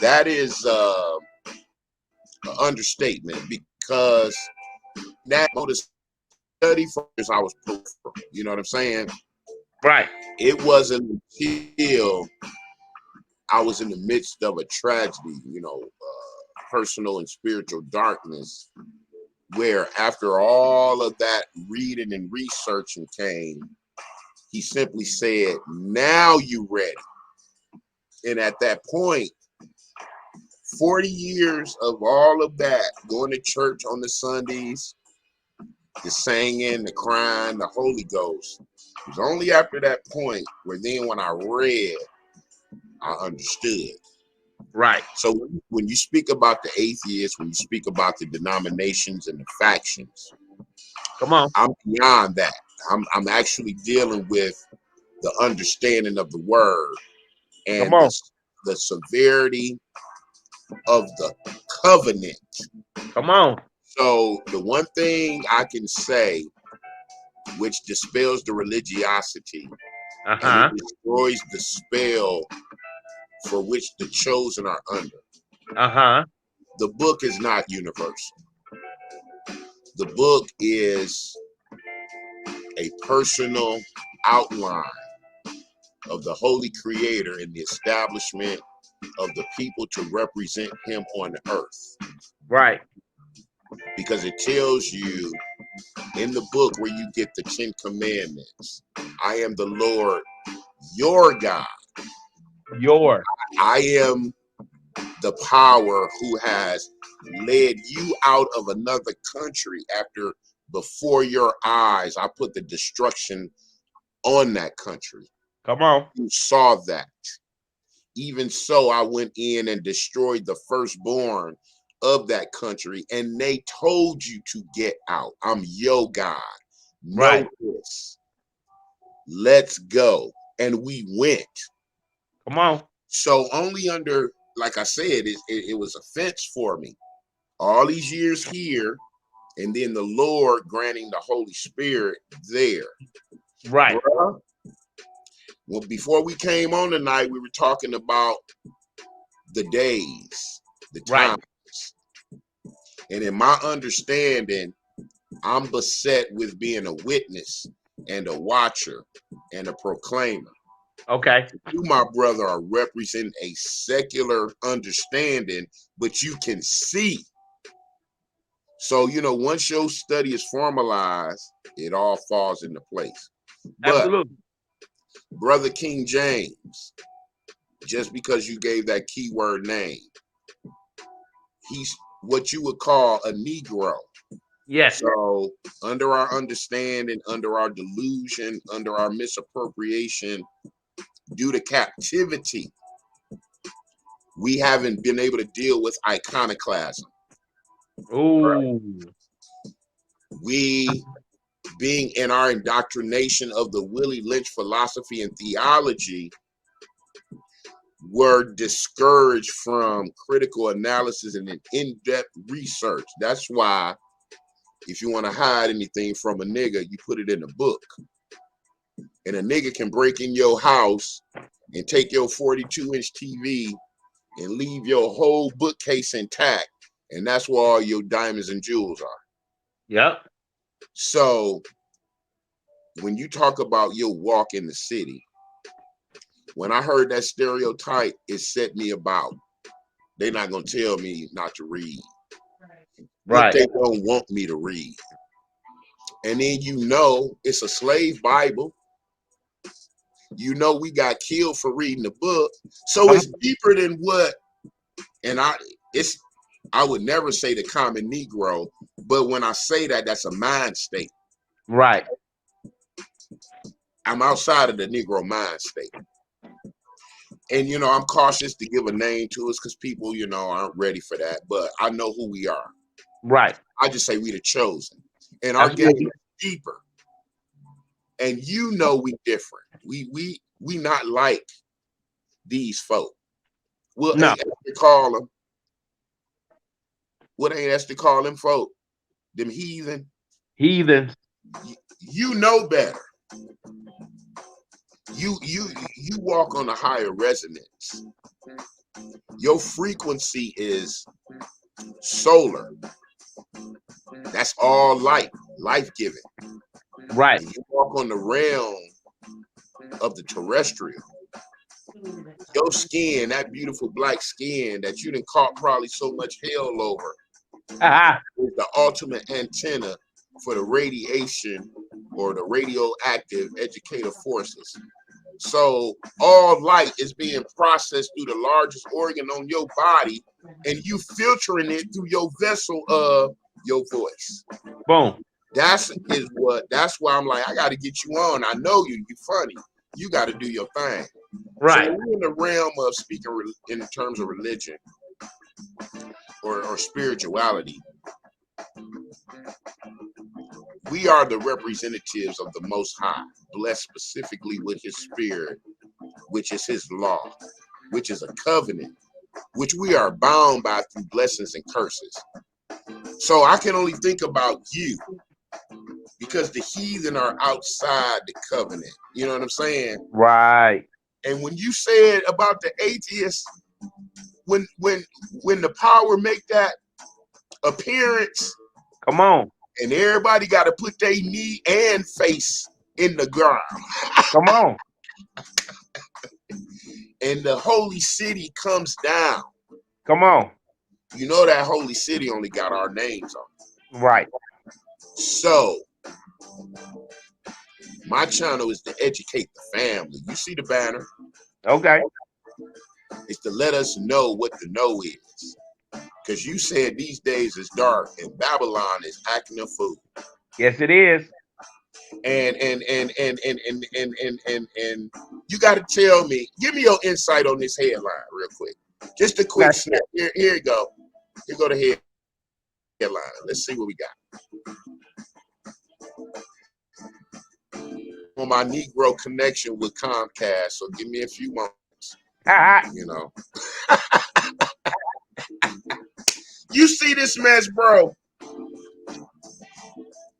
Speaker 1: That is an understatement because that the study for years I was peripheral. You know what I'm saying?
Speaker 2: Right.
Speaker 1: It wasn't until I was in the midst of a tragedy, personal and spiritual darkness, where after all of that reading and researching came, he simply said, "Now you ready." And at that point, 40 years of all of that, going to church on the Sundays, the singing, the crying, the Holy Ghost, it was only after that point where then when I read, I understood.
Speaker 2: Right.
Speaker 1: So when you speak about the atheists, when you speak about the denominations and the factions,
Speaker 2: Come on.
Speaker 1: I'm beyond that. I'm actually dealing with the understanding of the word
Speaker 2: Come
Speaker 1: and
Speaker 2: on.
Speaker 1: the severity of the covenant.
Speaker 2: Come on.
Speaker 1: So the one thing I can say, which dispels the religiosity and it
Speaker 2: Uh-huh.
Speaker 1: destroys the spell for which the chosen are under,
Speaker 2: Uh-huh.
Speaker 1: the book is not universal. The book is a personal outline of the Holy Creator in the establishment of the people to represent Him on earth.
Speaker 2: Right.
Speaker 1: Because it tells you in the book where you get the 10 Commandments, I am the Lord your God.
Speaker 2: Your.
Speaker 1: I am the power who has led you out of another country after before your eyes I put the destruction on that country.
Speaker 2: Come on.
Speaker 1: You saw that. Even so, I went in and destroyed the firstborn of that country, and they told you to get out. I'm your God. Know
Speaker 2: Right.
Speaker 1: this. Let's go. And we went.
Speaker 2: Come on.
Speaker 1: So only under, like I said, it was a fence for me. All these years here, and then the Lord granting the Holy Spirit there.
Speaker 2: Right.
Speaker 1: Bruh, well, before we came on tonight, we were talking about the days, the
Speaker 2: Right.
Speaker 1: times. And in my understanding, I'm beset with being a witness and a watcher and a proclaimer.
Speaker 2: Okay.
Speaker 1: You, my brother, are representing a secular understanding, but you can see. So, once your study is formalized, it all falls into place. But,
Speaker 2: Absolutely.
Speaker 1: Brother King James, just because you gave that keyword name, he's what you would call a Negro.
Speaker 2: Yes.
Speaker 1: So, under our understanding, under our delusion, under our misappropriation, due to captivity, we haven't been able to deal with iconoclasm.
Speaker 2: Ooh.
Speaker 1: We, being in our indoctrination of the Willie Lynch philosophy and theology, were discouraged from critical analysis and an in-depth research. That's why if you want to hide anything from a nigga, you put it in a book. And a nigga can break in your house and take your 42-inch TV and leave your whole bookcase intact. And that's where all your diamonds and jewels are.
Speaker 2: Yep.
Speaker 1: So when you talk about your walk in the city, when I heard that stereotype, it set me about. They're not going to tell me not to read. What
Speaker 2: Right.
Speaker 1: they don't want me to read. And then it's a slave Bible. We got killed for reading the book. So
Speaker 2: Come
Speaker 1: it's deeper than what, and I would never say the common Negro, but when I say that, that's a mind state.
Speaker 2: Right.
Speaker 1: I'm outside of the Negro mind state. And, I'm cautious to give a name to us because people, aren't ready for that. But I know who we are.
Speaker 2: Right.
Speaker 1: I just say we the chosen. And our
Speaker 2: That's
Speaker 1: game
Speaker 2: good.
Speaker 1: is deeper. And we different. We not like these folk. Well,
Speaker 2: No.
Speaker 1: ain't to call them. What ain't us to call them folk? Them heathen.
Speaker 2: Heathens.
Speaker 1: You know better. You walk on a higher resonance. Your frequency is solar. That's all light, life giving.
Speaker 2: Right.
Speaker 1: And you walk on the realm of the terrestrial. Your skin, that beautiful black skin that you done caught probably so much hell over,
Speaker 2: Ah.
Speaker 1: is the ultimate antenna for the radiation or the radioactive educative forces. So all light is being processed through the largest organ on your body, and you filtering it through your vessel of your voice.
Speaker 2: Boom.
Speaker 1: That's why I'm like, I got to get you on. I know you funny. You got to do your thing. So
Speaker 2: Right.
Speaker 1: when we're in the realm of speaking in terms of religion or spirituality, we are the representatives of the Most High, blessed specifically with His Spirit, which is His law, which is a covenant, which we are bound by through blessings and curses. So I can only think about you because the heathen are outside the covenant. You know what I'm saying?
Speaker 2: Right.
Speaker 1: And when you said about the atheists, when the power make that appearance,
Speaker 2: Come on.
Speaker 1: and everybody got to put their knee and face in the ground,
Speaker 2: Come on.
Speaker 1: and the holy city comes down.
Speaker 2: Come on.
Speaker 1: That holy city only got our names on
Speaker 2: Right.
Speaker 1: it. So my channel is to educate the family. You see the banner?
Speaker 2: Okay.
Speaker 1: It's to let us know what the know is. Because you said these days is dark and Babylon is acting a fool.
Speaker 2: Yes, it is.
Speaker 1: And you got to tell me, give me your insight on this headline real quick. Just a quick
Speaker 2: That's
Speaker 1: snap. Here you go. Here go the headline. Let's see what we got. On my Negro connection with Comcast, so give me a few moments. You know, you see this mess, bro?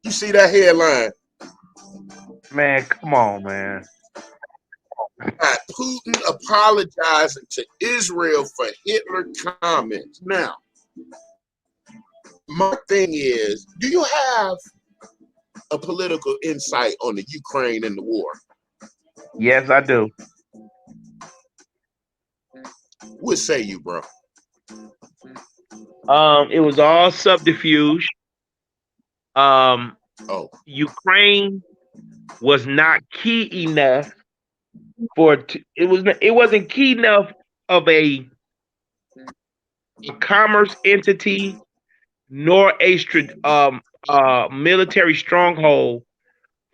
Speaker 1: You see that headline?
Speaker 2: Man, come on, man.
Speaker 1: Got Putin apologizing to Israel for Hitler comments. Now, my thing is, do you have a political insight on the Ukraine and the war?
Speaker 2: Yes, I do.
Speaker 1: What say you, bro?
Speaker 2: It was all subterfuge.
Speaker 1: Oh,
Speaker 2: Ukraine was not key enough it wasn't key enough of a commerce entity nor a military stronghold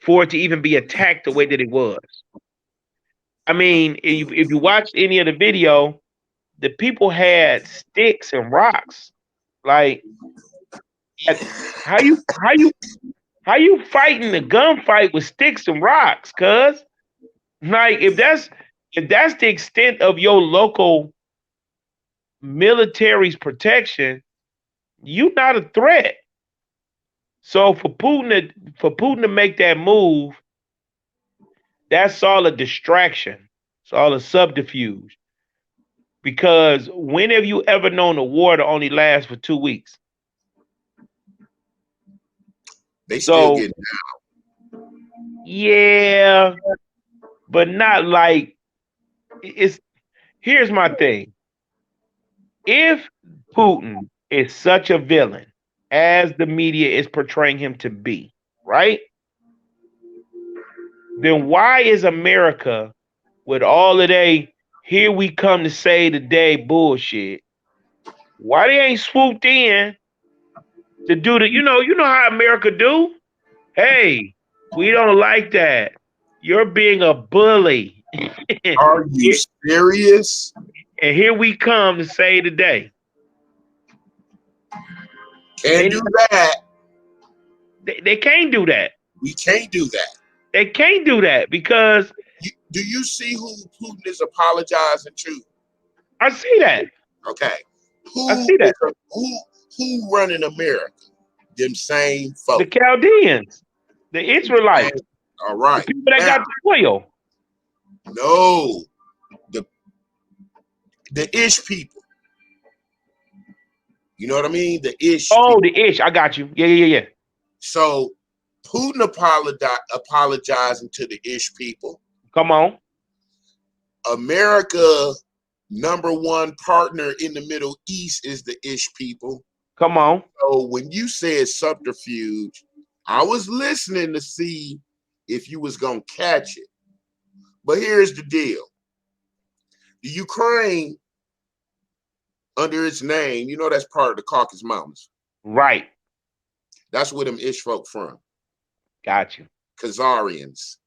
Speaker 2: for it to even be attacked the way that it was. I mean, if you watch any of the video, the people had sticks and rocks. Like, how you how you how you fighting a gunfight with sticks and rocks? Cuz like if that's the extent of your local military's protection, you not a threat. So for Putin to make that move, that's all a distraction. It's all a subterfuge. Because when have you ever known a war to only last for 2 weeks?
Speaker 1: They still
Speaker 2: So
Speaker 1: getting
Speaker 2: yeah, but not like it's. Here's my thing: if Putin is such a villain as the media is portraying him to be, right? Then why is America, with all of they here we come to say today bullshit, why they ain't swooped in to do the you know how America do? Hey, we don't like that. You're being a bully.
Speaker 1: Are you serious?
Speaker 2: And here we come to say today.
Speaker 1: Can't
Speaker 2: They,
Speaker 1: do that.
Speaker 2: they can't do that.
Speaker 1: We can't do that.
Speaker 2: They can't do that because
Speaker 1: Do you see who Putin is apologizing to?
Speaker 2: I see that.
Speaker 1: Okay,
Speaker 2: I
Speaker 1: who
Speaker 2: see
Speaker 1: is
Speaker 2: that.
Speaker 1: who running America? Them same
Speaker 2: The
Speaker 1: folk.
Speaker 2: Chaldeans, the
Speaker 1: And,
Speaker 2: Israelites,
Speaker 1: all
Speaker 2: the
Speaker 1: right,
Speaker 2: people that
Speaker 1: now
Speaker 2: got the oil.
Speaker 1: no, the Ish people. You know what I mean? The Ish
Speaker 2: Oh,
Speaker 1: people.
Speaker 2: the Ish. I got you. Yeah, yeah, yeah.
Speaker 1: So Putin apologizing to the Ish people.
Speaker 2: Come on.
Speaker 1: America number one partner in the Middle East is the Ish people.
Speaker 2: Come on.
Speaker 1: So when you said subterfuge, I was listening to see if you was gonna catch it. But here's the deal: the Ukraine, under its name, you know that's part of the Caucasus Mountains.
Speaker 2: Right.
Speaker 1: That's where them Ish folk from,
Speaker 2: Got you.
Speaker 1: Khazarians.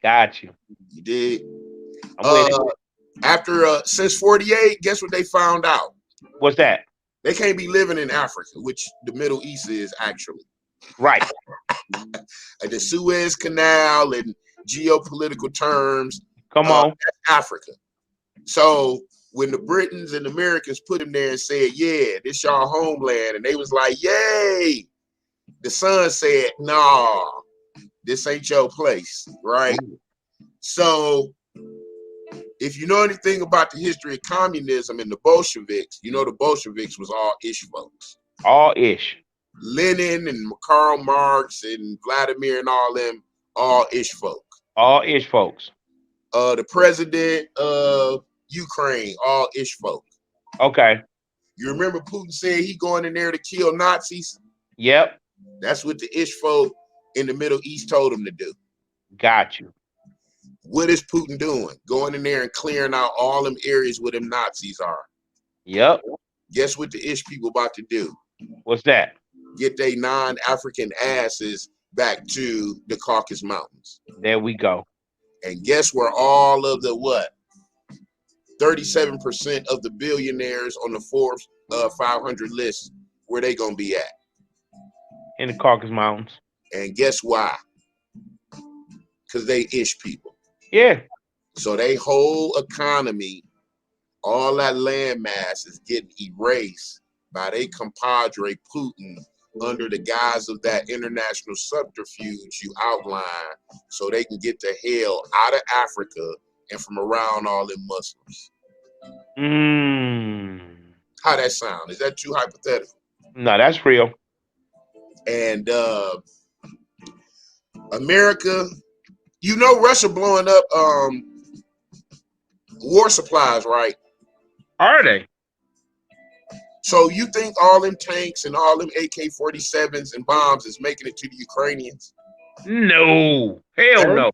Speaker 2: Got you.
Speaker 1: You did.
Speaker 2: I'm with it.
Speaker 1: Uh, after since '48, guess what they found out?
Speaker 2: What's that?
Speaker 1: They can't be living in Africa, which the Middle East is actually.
Speaker 2: Right.
Speaker 1: The Suez Canal in geopolitical terms,
Speaker 2: Come on.
Speaker 1: that's Africa. So when the Britons and Americans put him there and said, "Yeah, this y'all homeland," and they was like, "Yay," the son said, "Nah, this ain't your place," right? So if you know anything about the history of communism and the Bolsheviks, you know the Bolsheviks was all Ish folks.
Speaker 2: All Ish.
Speaker 1: Lenin and Karl Marx and Vladimir and all them, all Ish folk.
Speaker 2: All Ish folks.
Speaker 1: The president of Ukraine, all Ish folk.
Speaker 2: Okay.
Speaker 1: You remember Putin said he going in there to kill Nazis?
Speaker 2: Yep.
Speaker 1: That's what the Ish folk in the Middle East told him to do.
Speaker 2: Got you.
Speaker 1: What is Putin doing? Going in there and clearing out all them areas where them Nazis are.
Speaker 2: Yep.
Speaker 1: Guess what the Ish people about to do?
Speaker 2: What's that?
Speaker 1: Get they non-African asses back to the Caucasus Mountains.
Speaker 2: There we go.
Speaker 1: And guess where all of the what? 37% of the billionaires on the Forbes 500 list, where they gonna be at?
Speaker 2: In the Caucasus Mountains.
Speaker 1: And guess why? Because they Ish people.
Speaker 2: Yeah.
Speaker 1: So they whole economy, all that land mass is getting erased by their compadre Putin under the guise of that international subterfuge you outlined, so they can get the hell out of Africa and from around all them Muslims. How that sound? Is that too hypothetical?
Speaker 2: No, that's real.
Speaker 1: And America, you know Russia blowing up war supplies, right?
Speaker 2: Are they?
Speaker 1: So you think all them tanks and all them AK-47s and bombs is making it to the Ukrainians?
Speaker 2: No. Hell no.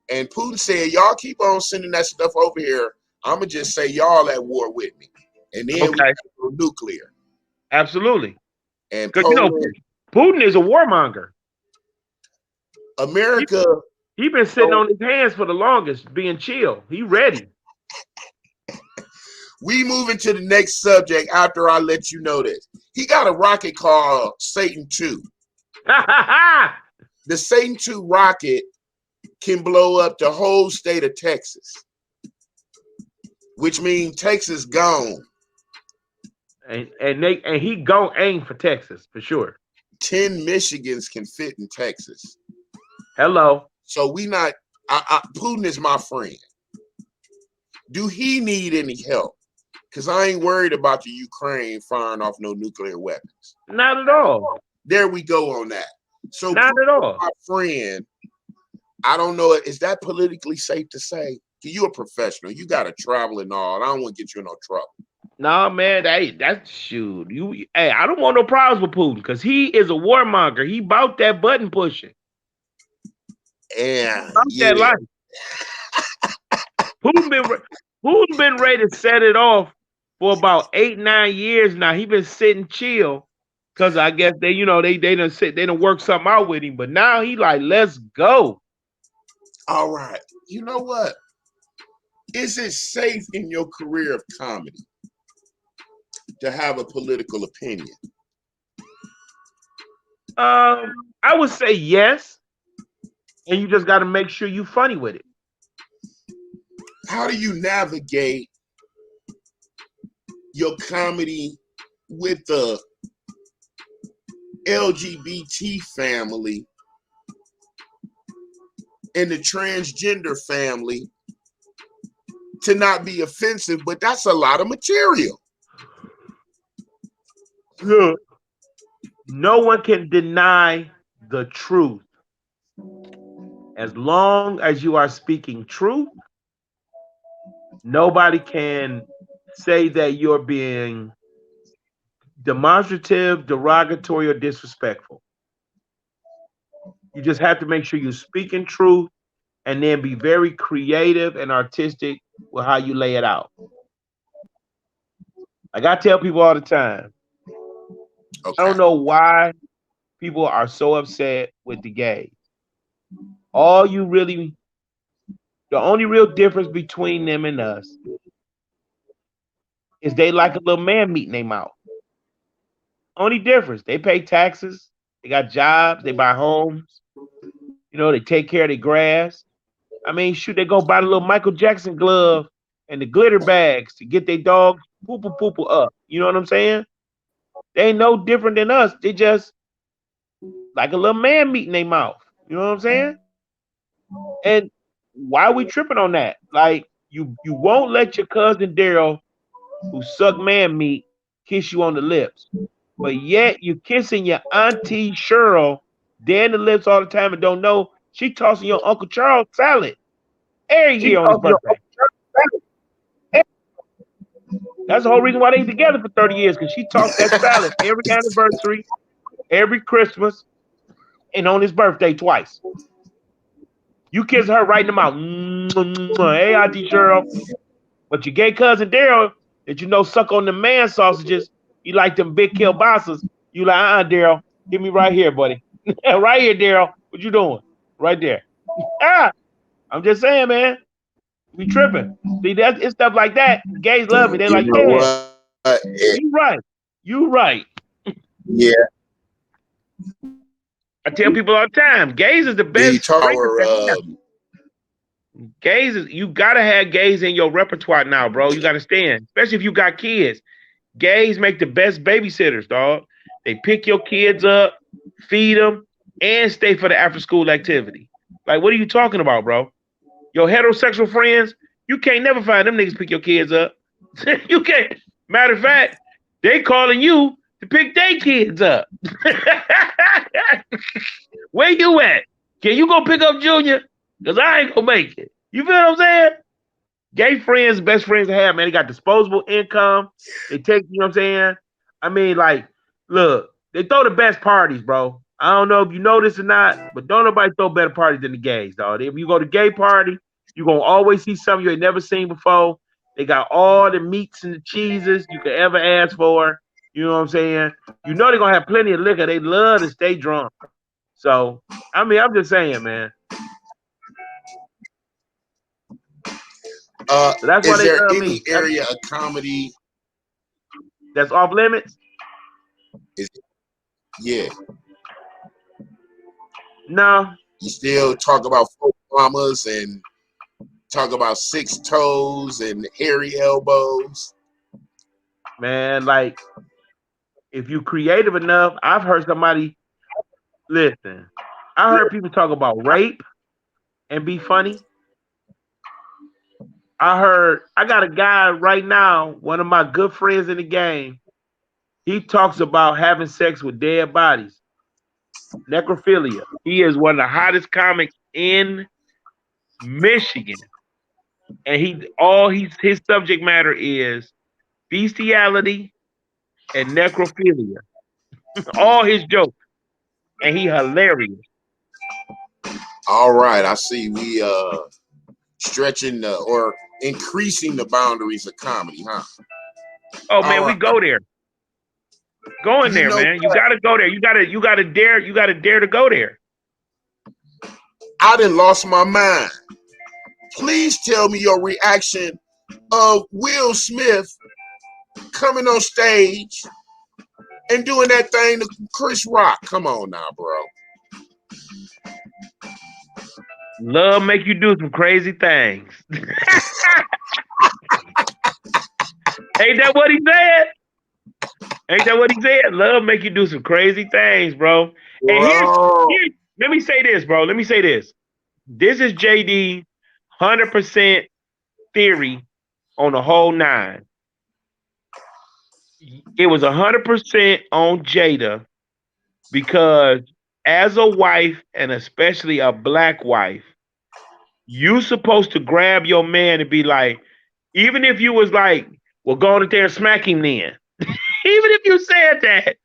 Speaker 1: And Putin said, y'all keep on sending that stuff over here. I'm going to just say y'all at war with me. And then we
Speaker 2: Okay.
Speaker 1: go nuclear.
Speaker 2: Absolutely.
Speaker 1: and
Speaker 2: Because you know,
Speaker 1: Poland,
Speaker 2: Putin is a warmonger. He
Speaker 1: America.
Speaker 2: he been sitting
Speaker 1: So
Speaker 2: on his hands for the longest, being chill. He ready.
Speaker 1: we move into the next subject after I let you know this. He got a rocket called Satan 2. The Satan 2 rocket can blow up the whole state of Texas, which means Texas gone.
Speaker 2: and he go aim for Texas for sure.
Speaker 1: 10 Michigans can fit in Texas.
Speaker 2: Hello.
Speaker 1: So we not, Putin is my friend. Do he need any help? Because I ain't worried about the Ukraine firing off no nuclear weapons.
Speaker 2: Not at all.
Speaker 1: There we go on that. So
Speaker 2: Not
Speaker 1: Putin
Speaker 2: at
Speaker 1: is
Speaker 2: all.
Speaker 1: my friend. I don't know. Is that politically safe to say? You're a professional. You got to travel and all. I don't want to get you in no trouble.
Speaker 2: No, man, that's shoot. Hey, I don't want no problems with Putin because he is a warmonger. He bought that button pushing.
Speaker 1: And
Speaker 2: Bought that
Speaker 1: yeah.
Speaker 2: life. Putin been Putin been ready to set it off for about 8-9 years now. He been sitting chill because I guess they done work something out with him. But now he like, let's go.
Speaker 1: All right. You know what? Is it safe in your career of comedy to have a political opinion?
Speaker 2: I would say yes, and you just got to make sure you funny with it.
Speaker 1: How do you navigate your comedy with the LGBT family and the transgender family to not be offensive? But that's a lot of material.
Speaker 2: Look, no one can deny the truth. As long as you are speaking truth, nobody can say that you're being demonstrative, derogatory, or disrespectful. You just have to make sure you're speaking truth and then be very creative and artistic with how you lay it out. Like I tell people all the time, I
Speaker 1: Okay.
Speaker 2: don't know why people are so upset with the gays. All you really, the only real difference between them and us is they like a little man meat in their mouth. Only difference, they pay taxes, they got jobs, they buy homes, they take care of their grass. I mean, shoot, they go buy the little Michael Jackson glove and the glitter bags to get their dog poo poo poo poo up. You know what I'm saying? They ain't no different than us. They just like a little man meat in their mouth. You know what I'm saying? And why are we tripping on that? Like you won't let your cousin Daryl, who suck man meat, kiss you on the lips, but yet you kissing your auntie Cheryl dead in the lips all the time and don't know she tossing your Uncle Charles salad every
Speaker 1: She
Speaker 2: year on his
Speaker 1: told you,
Speaker 2: birthday. That's the whole reason why they together for 30 years, because she tossed that salad every anniversary, every Christmas, and on his birthday twice. You kiss her right in the mouth. Hey, Auntie Cheryl. But your gay cousin Daryl, that suck on the man sausages, you like them big kielbasa's. You like, Daryl, hit me right here, buddy. Right here, Daryl. What you doing? Right there. Ah, I'm just saying, man. We tripping. See, it's stuff like that. Gays love me. They're
Speaker 1: you
Speaker 2: like,
Speaker 1: know
Speaker 2: yeah,
Speaker 1: what?
Speaker 2: you right. You right.
Speaker 1: Yeah.
Speaker 2: I tell people all the time, gays is the
Speaker 1: The
Speaker 2: best friends
Speaker 1: tower.
Speaker 2: to have. Gays is you gotta have gays in your repertoire now, bro. You gotta stand, especially if you got kids. Gays make the best babysitters, dog. They pick your kids up, feed them, and stay for the after school activity. Like, what are you talking about, bro? Your heterosexual friends, you can't never find them niggas pick your kids up. You can't. Matter of fact, they calling you to pick their kids up. Where you at? Can you go pick up Junior? Because I ain't gonna make it. You feel what I'm saying? Gay friends, best friends to have, man. They got disposable income. They take, you know what I'm saying? I mean, like, look, they throw the best parties, bro. I don't know if you know this or not, but don't nobody throw better parties than the gays, dog. If you go to gay party, you're gonna always see something you ain't never seen before. They got all the meats and the cheeses you could ever ask for. You know what I'm saying? You know they're gonna have plenty of liquor. They love to stay drunk. So I mean, I'm just saying, man.
Speaker 1: Uh,
Speaker 2: So that's why
Speaker 1: is
Speaker 2: they
Speaker 1: there
Speaker 2: love
Speaker 1: any
Speaker 2: me.
Speaker 1: area of comedy?
Speaker 2: That's off limits.
Speaker 1: Is yeah,
Speaker 2: No,
Speaker 1: you still talk about folk mamas and talk about six toes and hairy elbows.
Speaker 2: man. Like if you creative enough, I've heard somebody listen. I heard people talk about rape and be funny. I got a guy right now, one of my good friends in the game. He talks about having sex with dead bodies, necrophilia. He is one of the hottest comics in Michigan, and his subject matter is bestiality and necrophilia. All his jokes, and he hilarious.
Speaker 1: All right, I see we stretching or increasing the boundaries of comedy, huh?
Speaker 2: Oh
Speaker 1: All
Speaker 2: man, we
Speaker 1: right.
Speaker 2: go there. Go in
Speaker 1: You
Speaker 2: there,
Speaker 1: know
Speaker 2: man. You
Speaker 1: what?
Speaker 2: gotta go there. You gotta dare to go there.
Speaker 1: I done lost my mind. Please tell me your reaction of Will Smith coming on stage and doing that thing to Chris Rock. Come on now, bro.
Speaker 2: Love make you do some crazy things. Ain't that what he said? Ain't that what he said? Love make you do some crazy things, bro. And
Speaker 1: Bro.
Speaker 2: let me say this, bro. Let me say this. This is JD 100% theory on the whole nine. It was 100% on Jada because as a wife and especially a black wife, you supposed to grab your man and be like, even if you was like, well, go on there and smack him then. Even if you said that,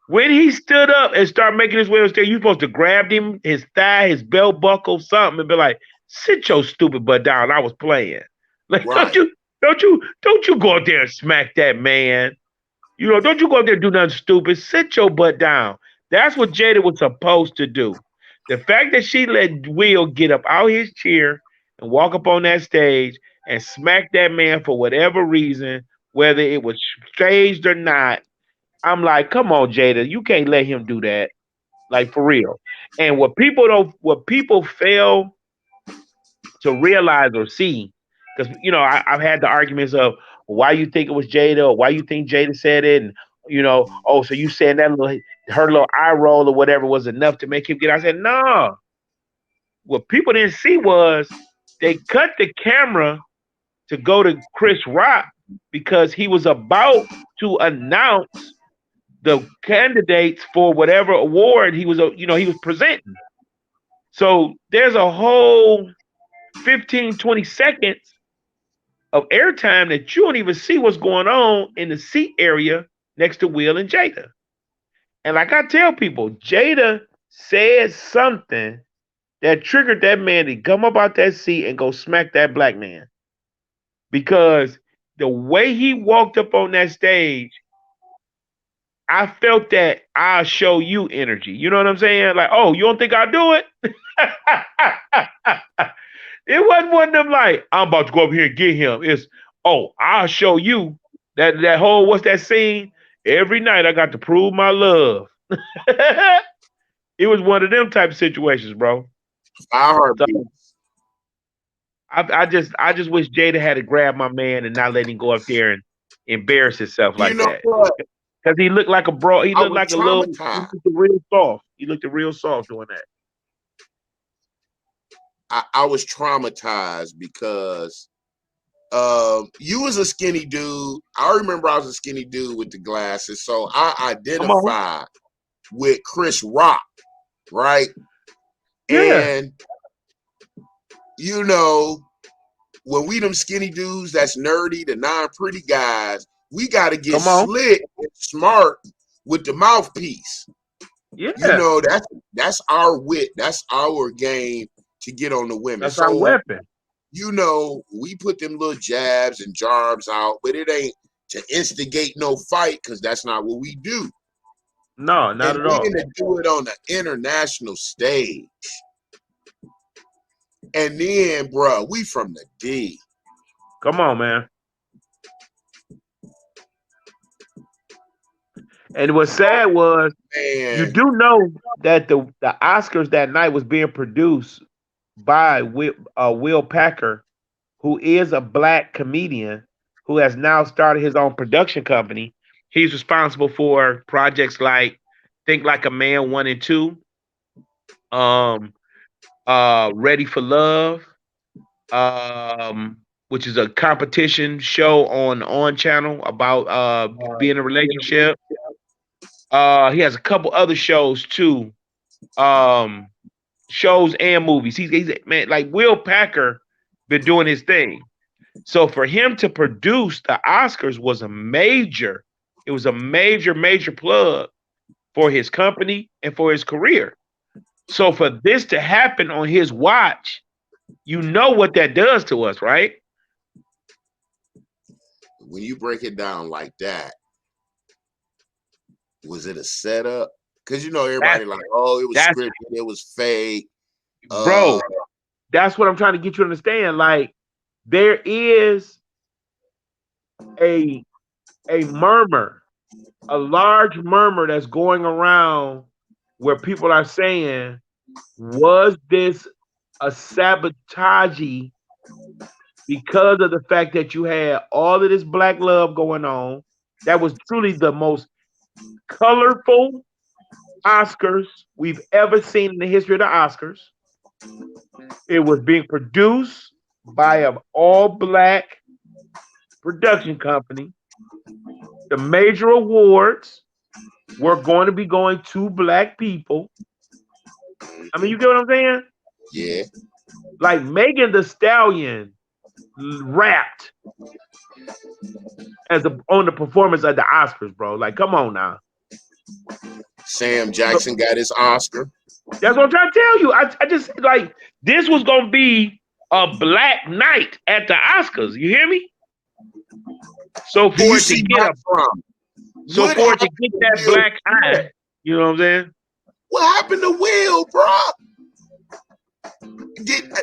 Speaker 2: when he stood up and started making his way upstairs, you supposed to grab him, his thigh, his belt buckle, something, and be like, sit your stupid butt down. I was playing. Like,
Speaker 1: Right.
Speaker 2: don't you go out there and smack that man. You know, don't you go out there and do nothing stupid. Sit your butt down. That's what Jada was supposed to do. The fact that she let Will get up out his chair and walk up on that stage and smack that man for whatever reason, whether it was staged or not, I'm like, come on, Jada, you can't let him do that. Like for real. And what people fail to realize or see, because I've had the arguments of why you think it was Jada or why you think Jada said it, and oh, so you saying that her little eye roll or whatever was enough to make him get out. I said, no. What people didn't see was they cut the camera to go to Chris Rock because he was about to announce the candidates for whatever award he was presenting. So there's a whole 15, 20 seconds of airtime that you don't even see what's going on in the seat area next to Will and Jada. And like I tell people, Jada said something that triggered that man to come up out that seat and go smack that black man. Because the way he walked up on that stage, I felt that I'll show you energy. You know what I'm saying? Like, oh, you don't think I'll do it? It wasn't one of them like, I'm about to go up here and get him. It's, oh, I'll show you that whole, what's that scene? Every night I got to prove my love. It was one of them type of situations, bro.
Speaker 1: I heard
Speaker 2: So
Speaker 1: beat.
Speaker 2: I just wish Jada had to grab my man and not let him go up there and embarrass himself
Speaker 1: You
Speaker 2: like
Speaker 1: know
Speaker 2: that.
Speaker 1: what?
Speaker 2: Because he looked like a bro. He
Speaker 1: I
Speaker 2: looked
Speaker 1: was
Speaker 2: like a little. He
Speaker 1: traumatized.
Speaker 2: looked real soft. He looked real soft doing that.
Speaker 1: I was traumatized because you was a skinny dude. I remember I was a skinny dude with the glasses. So I
Speaker 2: Come on.
Speaker 1: identified with Chris Rock, right?
Speaker 2: Yeah.
Speaker 1: And you know, when we them skinny dudes that's nerdy, the non-pretty guys, we gotta get
Speaker 2: Come on.
Speaker 1: slick and smart with the mouthpiece. You
Speaker 2: Yeah.
Speaker 1: know, that's our wit, that's our game to get on the women.
Speaker 2: That's our
Speaker 1: So,
Speaker 2: weapon.
Speaker 1: we put them little jabs and jarbs out, but it ain't to instigate no fight, because that's not what we do.
Speaker 2: No,
Speaker 1: And
Speaker 2: not at all.
Speaker 1: then to do it on the international stage. And then, bro, we from the D.
Speaker 2: Come on, man. And what's sad was you
Speaker 1: Man,
Speaker 2: do know that the Oscars that night was being produced by Will Packer, who is a black comedian who has now started his own production company. He's responsible for projects like Think Like a Man 1 and 2, um, Ready for Love, which is a competition show on channel about being in a relationship. He has a couple other shows too. Um, Shows and movies. He's man, like Will Packer been doing his thing. So for him to produce the Oscars was a major, it was a major plug for his company and for his career. So for this to happen on his watch, you know what that does to us, right?
Speaker 1: when you break it down like that, was it a setup? Because you know
Speaker 2: That's
Speaker 1: everybody like, oh, it was
Speaker 2: that's
Speaker 1: scripted, it was fake. Uh,
Speaker 2: bro. That's what I'm trying to get you to understand. Like there is a a murmur, a large murmur that's going around where people are saying, was this a sabotage because of the fact that you had all of this black love going on? That was truly the most colorful Oscars we've ever seen in the history of the Oscars. It was being produced by an all black production company. The major awards were going to be going to black people. I mean, you get what I'm saying?
Speaker 1: yeah.
Speaker 2: Like Megan the Stallion rapped on the performance of the Oscars, bro. Like, come on now.
Speaker 1: Sam
Speaker 2: So
Speaker 1: Jackson got his Oscar.
Speaker 2: that's what I'm trying to tell you. I just like this was gonna be a black night at the Oscars. You hear me? So
Speaker 1: Do you
Speaker 2: for it to
Speaker 1: see
Speaker 2: get
Speaker 1: my
Speaker 2: a
Speaker 1: problem?
Speaker 2: so
Speaker 1: What
Speaker 2: for it to
Speaker 1: happened
Speaker 2: get
Speaker 1: to
Speaker 2: that
Speaker 1: Will
Speaker 2: black
Speaker 1: Smith?
Speaker 2: eye, you know what I'm saying?
Speaker 1: What happened to Will, bro?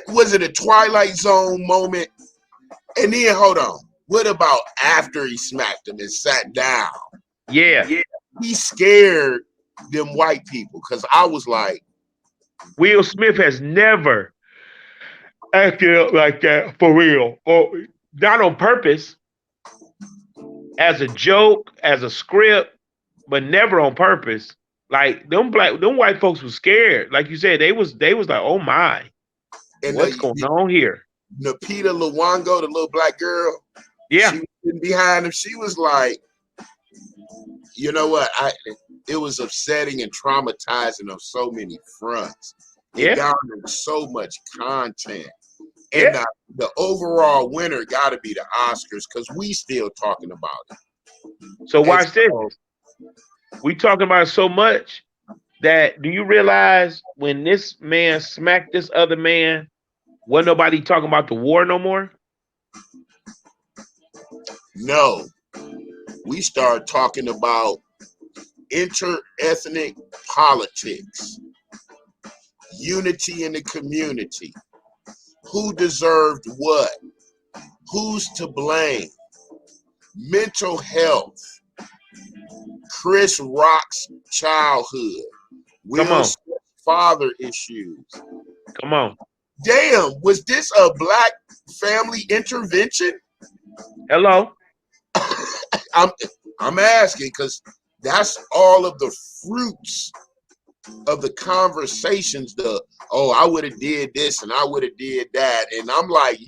Speaker 1: Was it a Twilight Zone moment? And then hold on. What about after he smacked him and sat down?
Speaker 2: Yeah.
Speaker 1: Yeah. He scared them white people because I was like,
Speaker 2: Will Smith has never acted like that for real. Or not on purpose, as a joke, as a script, but never on purpose. Like them white folks was scared. Like you said, they was like, oh my,
Speaker 1: and
Speaker 2: what's going on here?
Speaker 1: Napita Luongo, the little black girl, she
Speaker 2: Yeah,
Speaker 1: was sitting behind him. She was like, you know what? It was upsetting and traumatizing on so many fronts. It
Speaker 2: yeah,
Speaker 1: garnered so much content. And
Speaker 2: yeah.
Speaker 1: the overall winner got to be the Oscars because we still talking about it.
Speaker 2: So
Speaker 1: And
Speaker 2: watch this.
Speaker 1: so,
Speaker 2: We talking about it so much that do you realize when this man smacked this other man, wasn't nobody talking about the war no more?
Speaker 1: no, we start talking about inter-ethnic politics, unity in the community, who deserved what, who's to blame, mental health, Chris Rock's childhood,
Speaker 2: Come
Speaker 1: Will
Speaker 2: on,
Speaker 1: Smith's father issues.
Speaker 2: come on.
Speaker 1: Damn, was this a black family intervention?
Speaker 2: Hello.
Speaker 1: I'm I'm asking because that's all of the fruits of the conversations. I would have did this and I would have did that, and I'm like,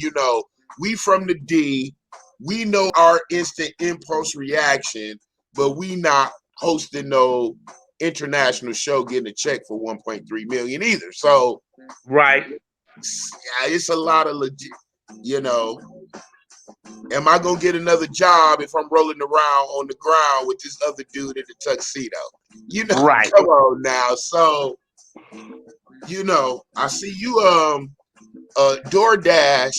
Speaker 1: we from the D, we know our instant impulse reaction, but we not hosting no international show getting a check for 1.3 million either. So
Speaker 2: Right.
Speaker 1: yeah, it's a lot of legit, you know. Am I gonna get another job if I'm rolling around on the ground with this other dude in the tuxedo?
Speaker 2: Right.
Speaker 1: Come on now. So, I see you DoorDash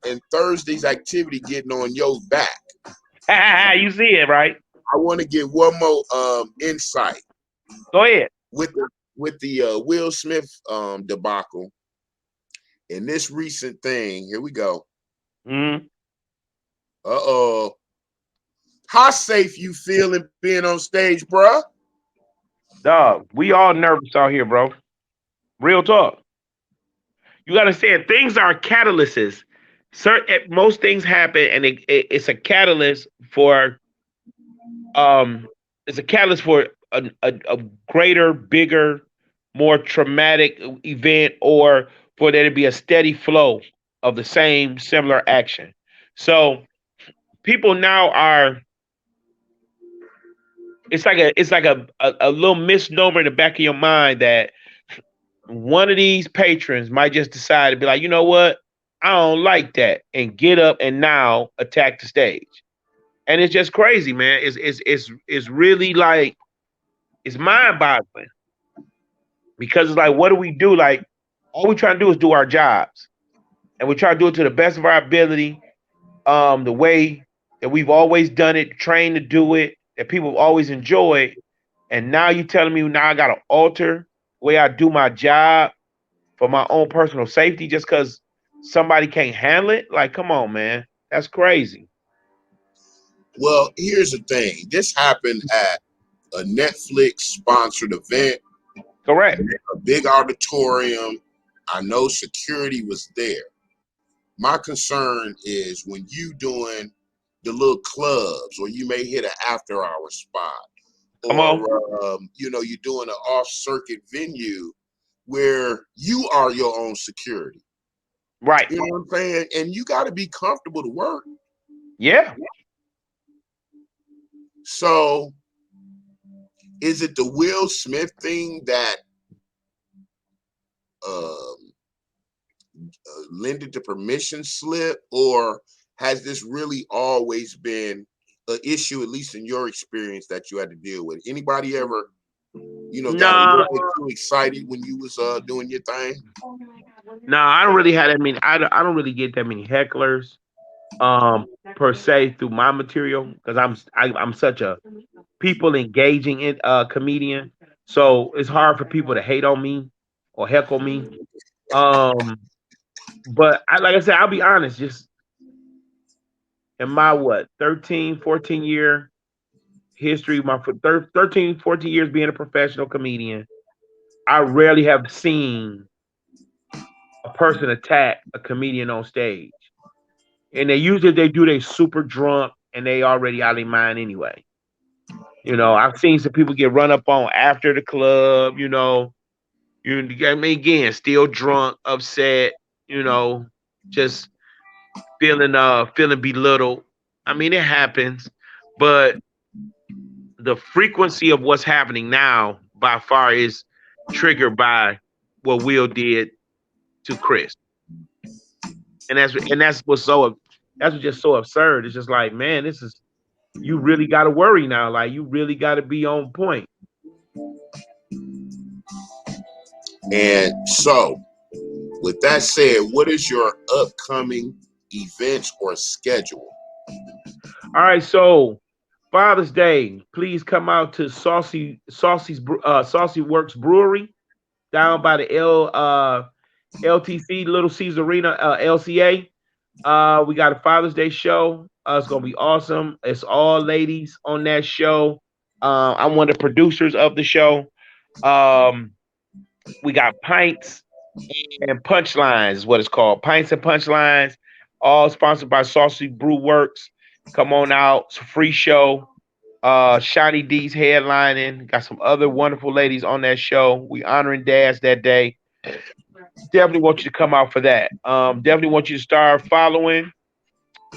Speaker 1: and Thursday's activity getting on your back.
Speaker 2: You see it, right?
Speaker 1: I want to get one more insight
Speaker 2: Go ahead.
Speaker 1: with the Will Smith debacle and this recent thing. Here we go.
Speaker 2: Mm,
Speaker 1: Uh-oh. How safe you feeling being on stage, bruh?
Speaker 2: dog, we all nervous out here, bro. Real talk. You got to understand things are catalysts. Most things happen, and it's a catalyst for um, it's a catalyst for a greater, bigger, more traumatic event, or for there to be a steady flow of the same similar action. So people now are. It's like a little misnomer in the back of your mind that one of these patrons might just decide to be like, you know what, I don't like that, and get up and now attack the stage. And it's just crazy, man. It's really like it's mind boggling because it's like, what do we do? Like, all we try to do is do our jobs, and we try to do it to the best of our ability, the way that we've always done it, trained to do it, that people have always enjoyed. And now you telling me now I got to alter the way I do my job for my own personal safety just because somebody can't handle it? Like, come on, man, that's crazy.
Speaker 1: Well, here's the thing. This happened at a Netflix sponsored event,
Speaker 2: Correct.
Speaker 1: a big auditorium. I know security was there. My concern is when you doing the little clubs, or you may hit an after hour spot,
Speaker 2: Come on.
Speaker 1: or you're doing an off circuit venue where you are your own security.
Speaker 2: Right.
Speaker 1: You know what I'm saying? And you got to be comfortable to work.
Speaker 2: Yeah.
Speaker 1: So, is it the Will Smith thing that um, lended the permission slip, or has this really always been an issue, at least in your experience, that you had to deal with? Anybody ever, got a
Speaker 2: Nah,
Speaker 1: little bit too excited when you was doing your thing?
Speaker 2: nah, I don't really have that many. I don't really get that many hecklers, per se through my material because I'm such a people engaging in comedian. So it's hard for people to hate on me or heckle me. Um, but like I said, I'll be honest. Just in my what 13, 14 year history, my 13, 14 years being a professional comedian, I rarely have seen a person attack a comedian on stage. And they do they super drunk and they already out of their mind anyway. I've seen some people get run up on after the club, I mean, again, still drunk, upset, you know, just feeling belittled. I mean, it happens, but the frequency of what's happening now by far is triggered by what Will did to Chris. And that's what's just so absurd. It's just like, man, this is you really gotta worry now. Like you really gotta be on point.
Speaker 1: And so, with that said, what is your upcoming events or schedule?
Speaker 2: All right, so Father's Day, please come out to Saucy Works Brewery down by the LTC Little Caesar Arena, LCA. We got a Father's Day show. It's gonna be awesome. It's all ladies on that show. I'm one of the producers of the show. Um, we got pints and punchlines, is what it's called. Pints and punchlines, all sponsored by Saucy Brew Works. Come on out. It's a free show. Shiny D's headlining. Got some other wonderful ladies on that show. We honoring dads that day. Definitely want you to come out for that. Definitely want you to start following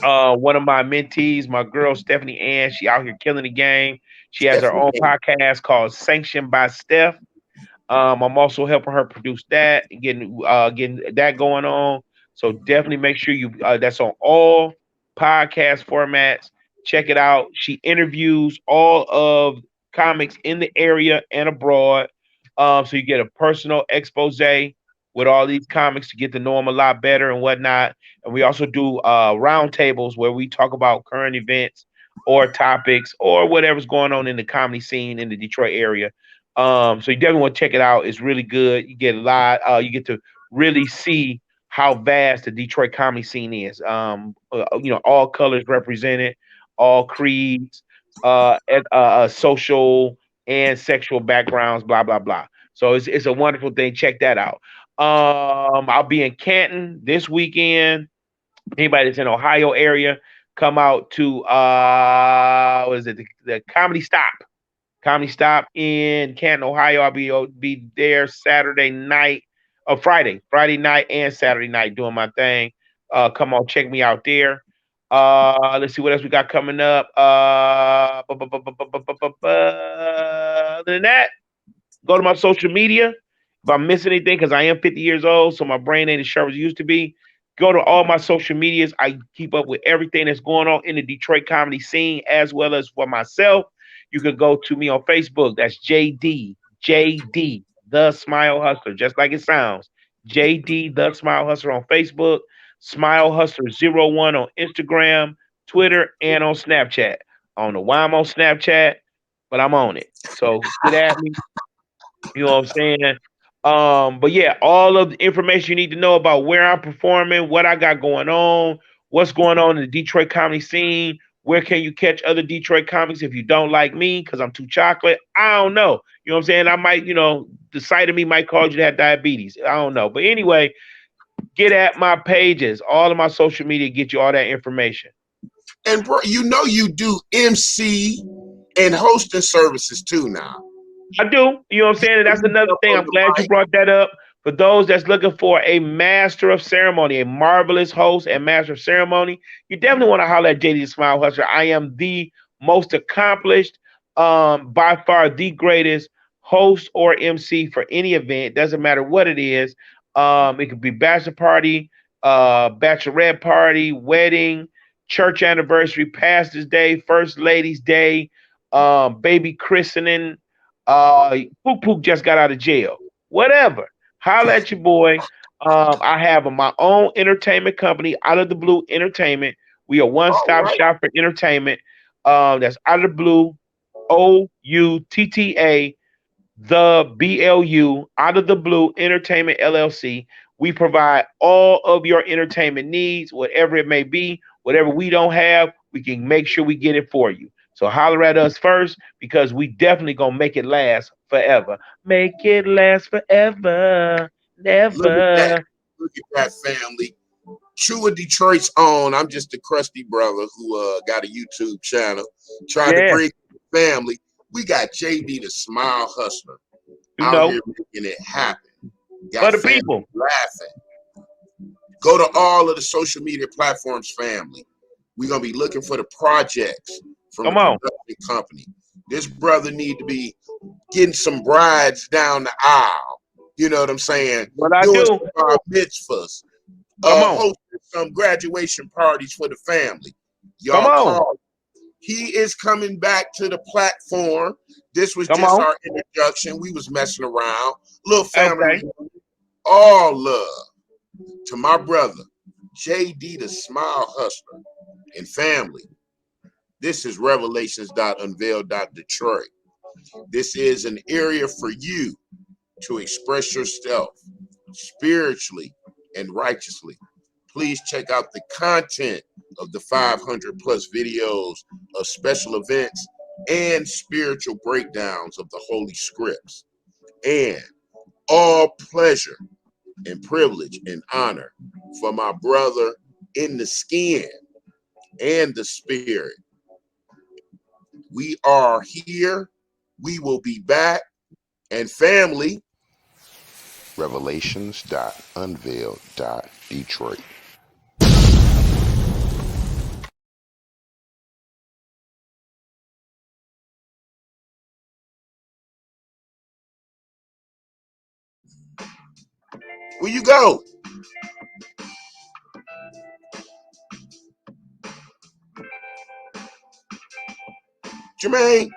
Speaker 2: one of my mentees, my girl Stephanie Ann. She out here killing the game. She has her own
Speaker 1: Stephanie.
Speaker 2: podcast called Sanctioned by Steph. I'm also helping her produce that and getting that going on. So definitely make sure you that's on all podcast formats. Check it out. She interviews all of comics in the area and abroad. So you get a personal expose with all these comics to get to know them a lot better and whatnot. And we also do roundtables where we talk about current events or topics or whatever's going on in the comedy scene in the Detroit area. So you definitely want to check it out. It's really good. You get a lot. You get to really see how vast the Detroit comedy scene is. All colors represented, all creeds, social and sexual backgrounds, blah blah blah. So it's a wonderful thing. Check that out. I'll be in Canton this weekend. Anybody that's in Ohio area, come out to what is it? The Comedy Stop. Comedy Stop in Canton, Ohio. I'll be there Saturday night, or Friday night and Saturday night doing my thing. Come on, check me out there. Let's see what else we got coming up. Other than that, go to my social media. If I'm missing anything, because I am 50 years old, so my brain ain't as sharp as it used to be. Go to all my social medias. I keep up with everything that's going on in the Detroit comedy scene, as well as for myself. You can go to me on Facebook. That's JD, the Smile Hustler, just like it sounds. JD, the Smile Hustler on Facebook. Smile Hustler 01 on Instagram, Twitter, and on Snapchat. I don't know why I'm on Snapchat, but I'm on it. So get at me. You know what I'm saying? But yeah, all of the information you need to know about where I'm performing, what I got going on, what's going on in the Detroit comedy scene, where can you catch other Detroit comics if you don't like me because I'm too chocolate. I don't know. You know what I'm saying? I might, the sight of me might cause you to have diabetes. I don't know. But anyway, get at my pages, all of my social media, get you all that information.
Speaker 1: And bro, you do MC and hosting services too now.
Speaker 2: I do. You know what I'm saying? And that's another
Speaker 1: Up
Speaker 2: thing.
Speaker 1: on
Speaker 2: I'm
Speaker 1: the
Speaker 2: glad you
Speaker 1: mic.
Speaker 2: brought that up. For those that's looking for a master of ceremony, a marvelous host and master of ceremony, you definitely want to holler at JD the Smile Hustler. I am the most accomplished, by far the greatest host or MC for any event. Doesn't matter what it is. It could be bachelor party, bachelorette party, wedding, church anniversary, pastor's day, first lady's day, baby christening, Pook Pook just got out of jail. Whatever. Holla at your boy. I have my own entertainment company, Out of the Blue Entertainment. We are one
Speaker 1: All
Speaker 2: stop
Speaker 1: right.
Speaker 2: shop for entertainment. That's Out of the Blue, OUTTA, the BLU, Out of the Blue Entertainment LLC. We provide all of your entertainment needs, whatever it may be, whatever we don't have, we can make sure we get it for you. So holler at us first because we definitely gonna make it last forever. Make it last forever,
Speaker 1: Look at that.
Speaker 2: never.
Speaker 1: Look at that family. True of Detroit's own. I'm just a crusty brother who got a YouTube channel trying to
Speaker 2: Yeah,
Speaker 1: bring family. We got JD the Smile Hustler
Speaker 2: you
Speaker 1: out
Speaker 2: know,
Speaker 1: here making it happen.
Speaker 2: for
Speaker 1: Got
Speaker 2: the
Speaker 1: family
Speaker 2: people.
Speaker 1: laughing. Go to all of the social media platforms, family. We're gonna be looking for the projects from the
Speaker 2: Come on,
Speaker 1: production company. This brother need to be getting some brides down the aisle. You know what I'm saying?
Speaker 2: what I
Speaker 1: Doing
Speaker 2: do.
Speaker 1: some bar mitzvahs,
Speaker 2: Come on,
Speaker 1: hosting some graduation parties for the family.
Speaker 2: come
Speaker 1: Y'all
Speaker 2: on,
Speaker 1: call. He is coming back to the platform. This was
Speaker 2: come
Speaker 1: just
Speaker 2: on.
Speaker 1: our introduction. We was messing around. Little family
Speaker 2: Okay,
Speaker 1: reunion. All love to my brother, JD the Smile Hustler and family. This is Revelations.Unveiled. Detroit. This is an area for you to express yourself spiritually and righteously. Please check out the content of the 500 plus videos of special events and spiritual breakdowns of the Holy Scripts. And all pleasure and privilege and honor for my brother in the skin and the spirit. We are here. We will be back. And family, Revelations.Unveiled. Detroit. Where you go? Jermaine?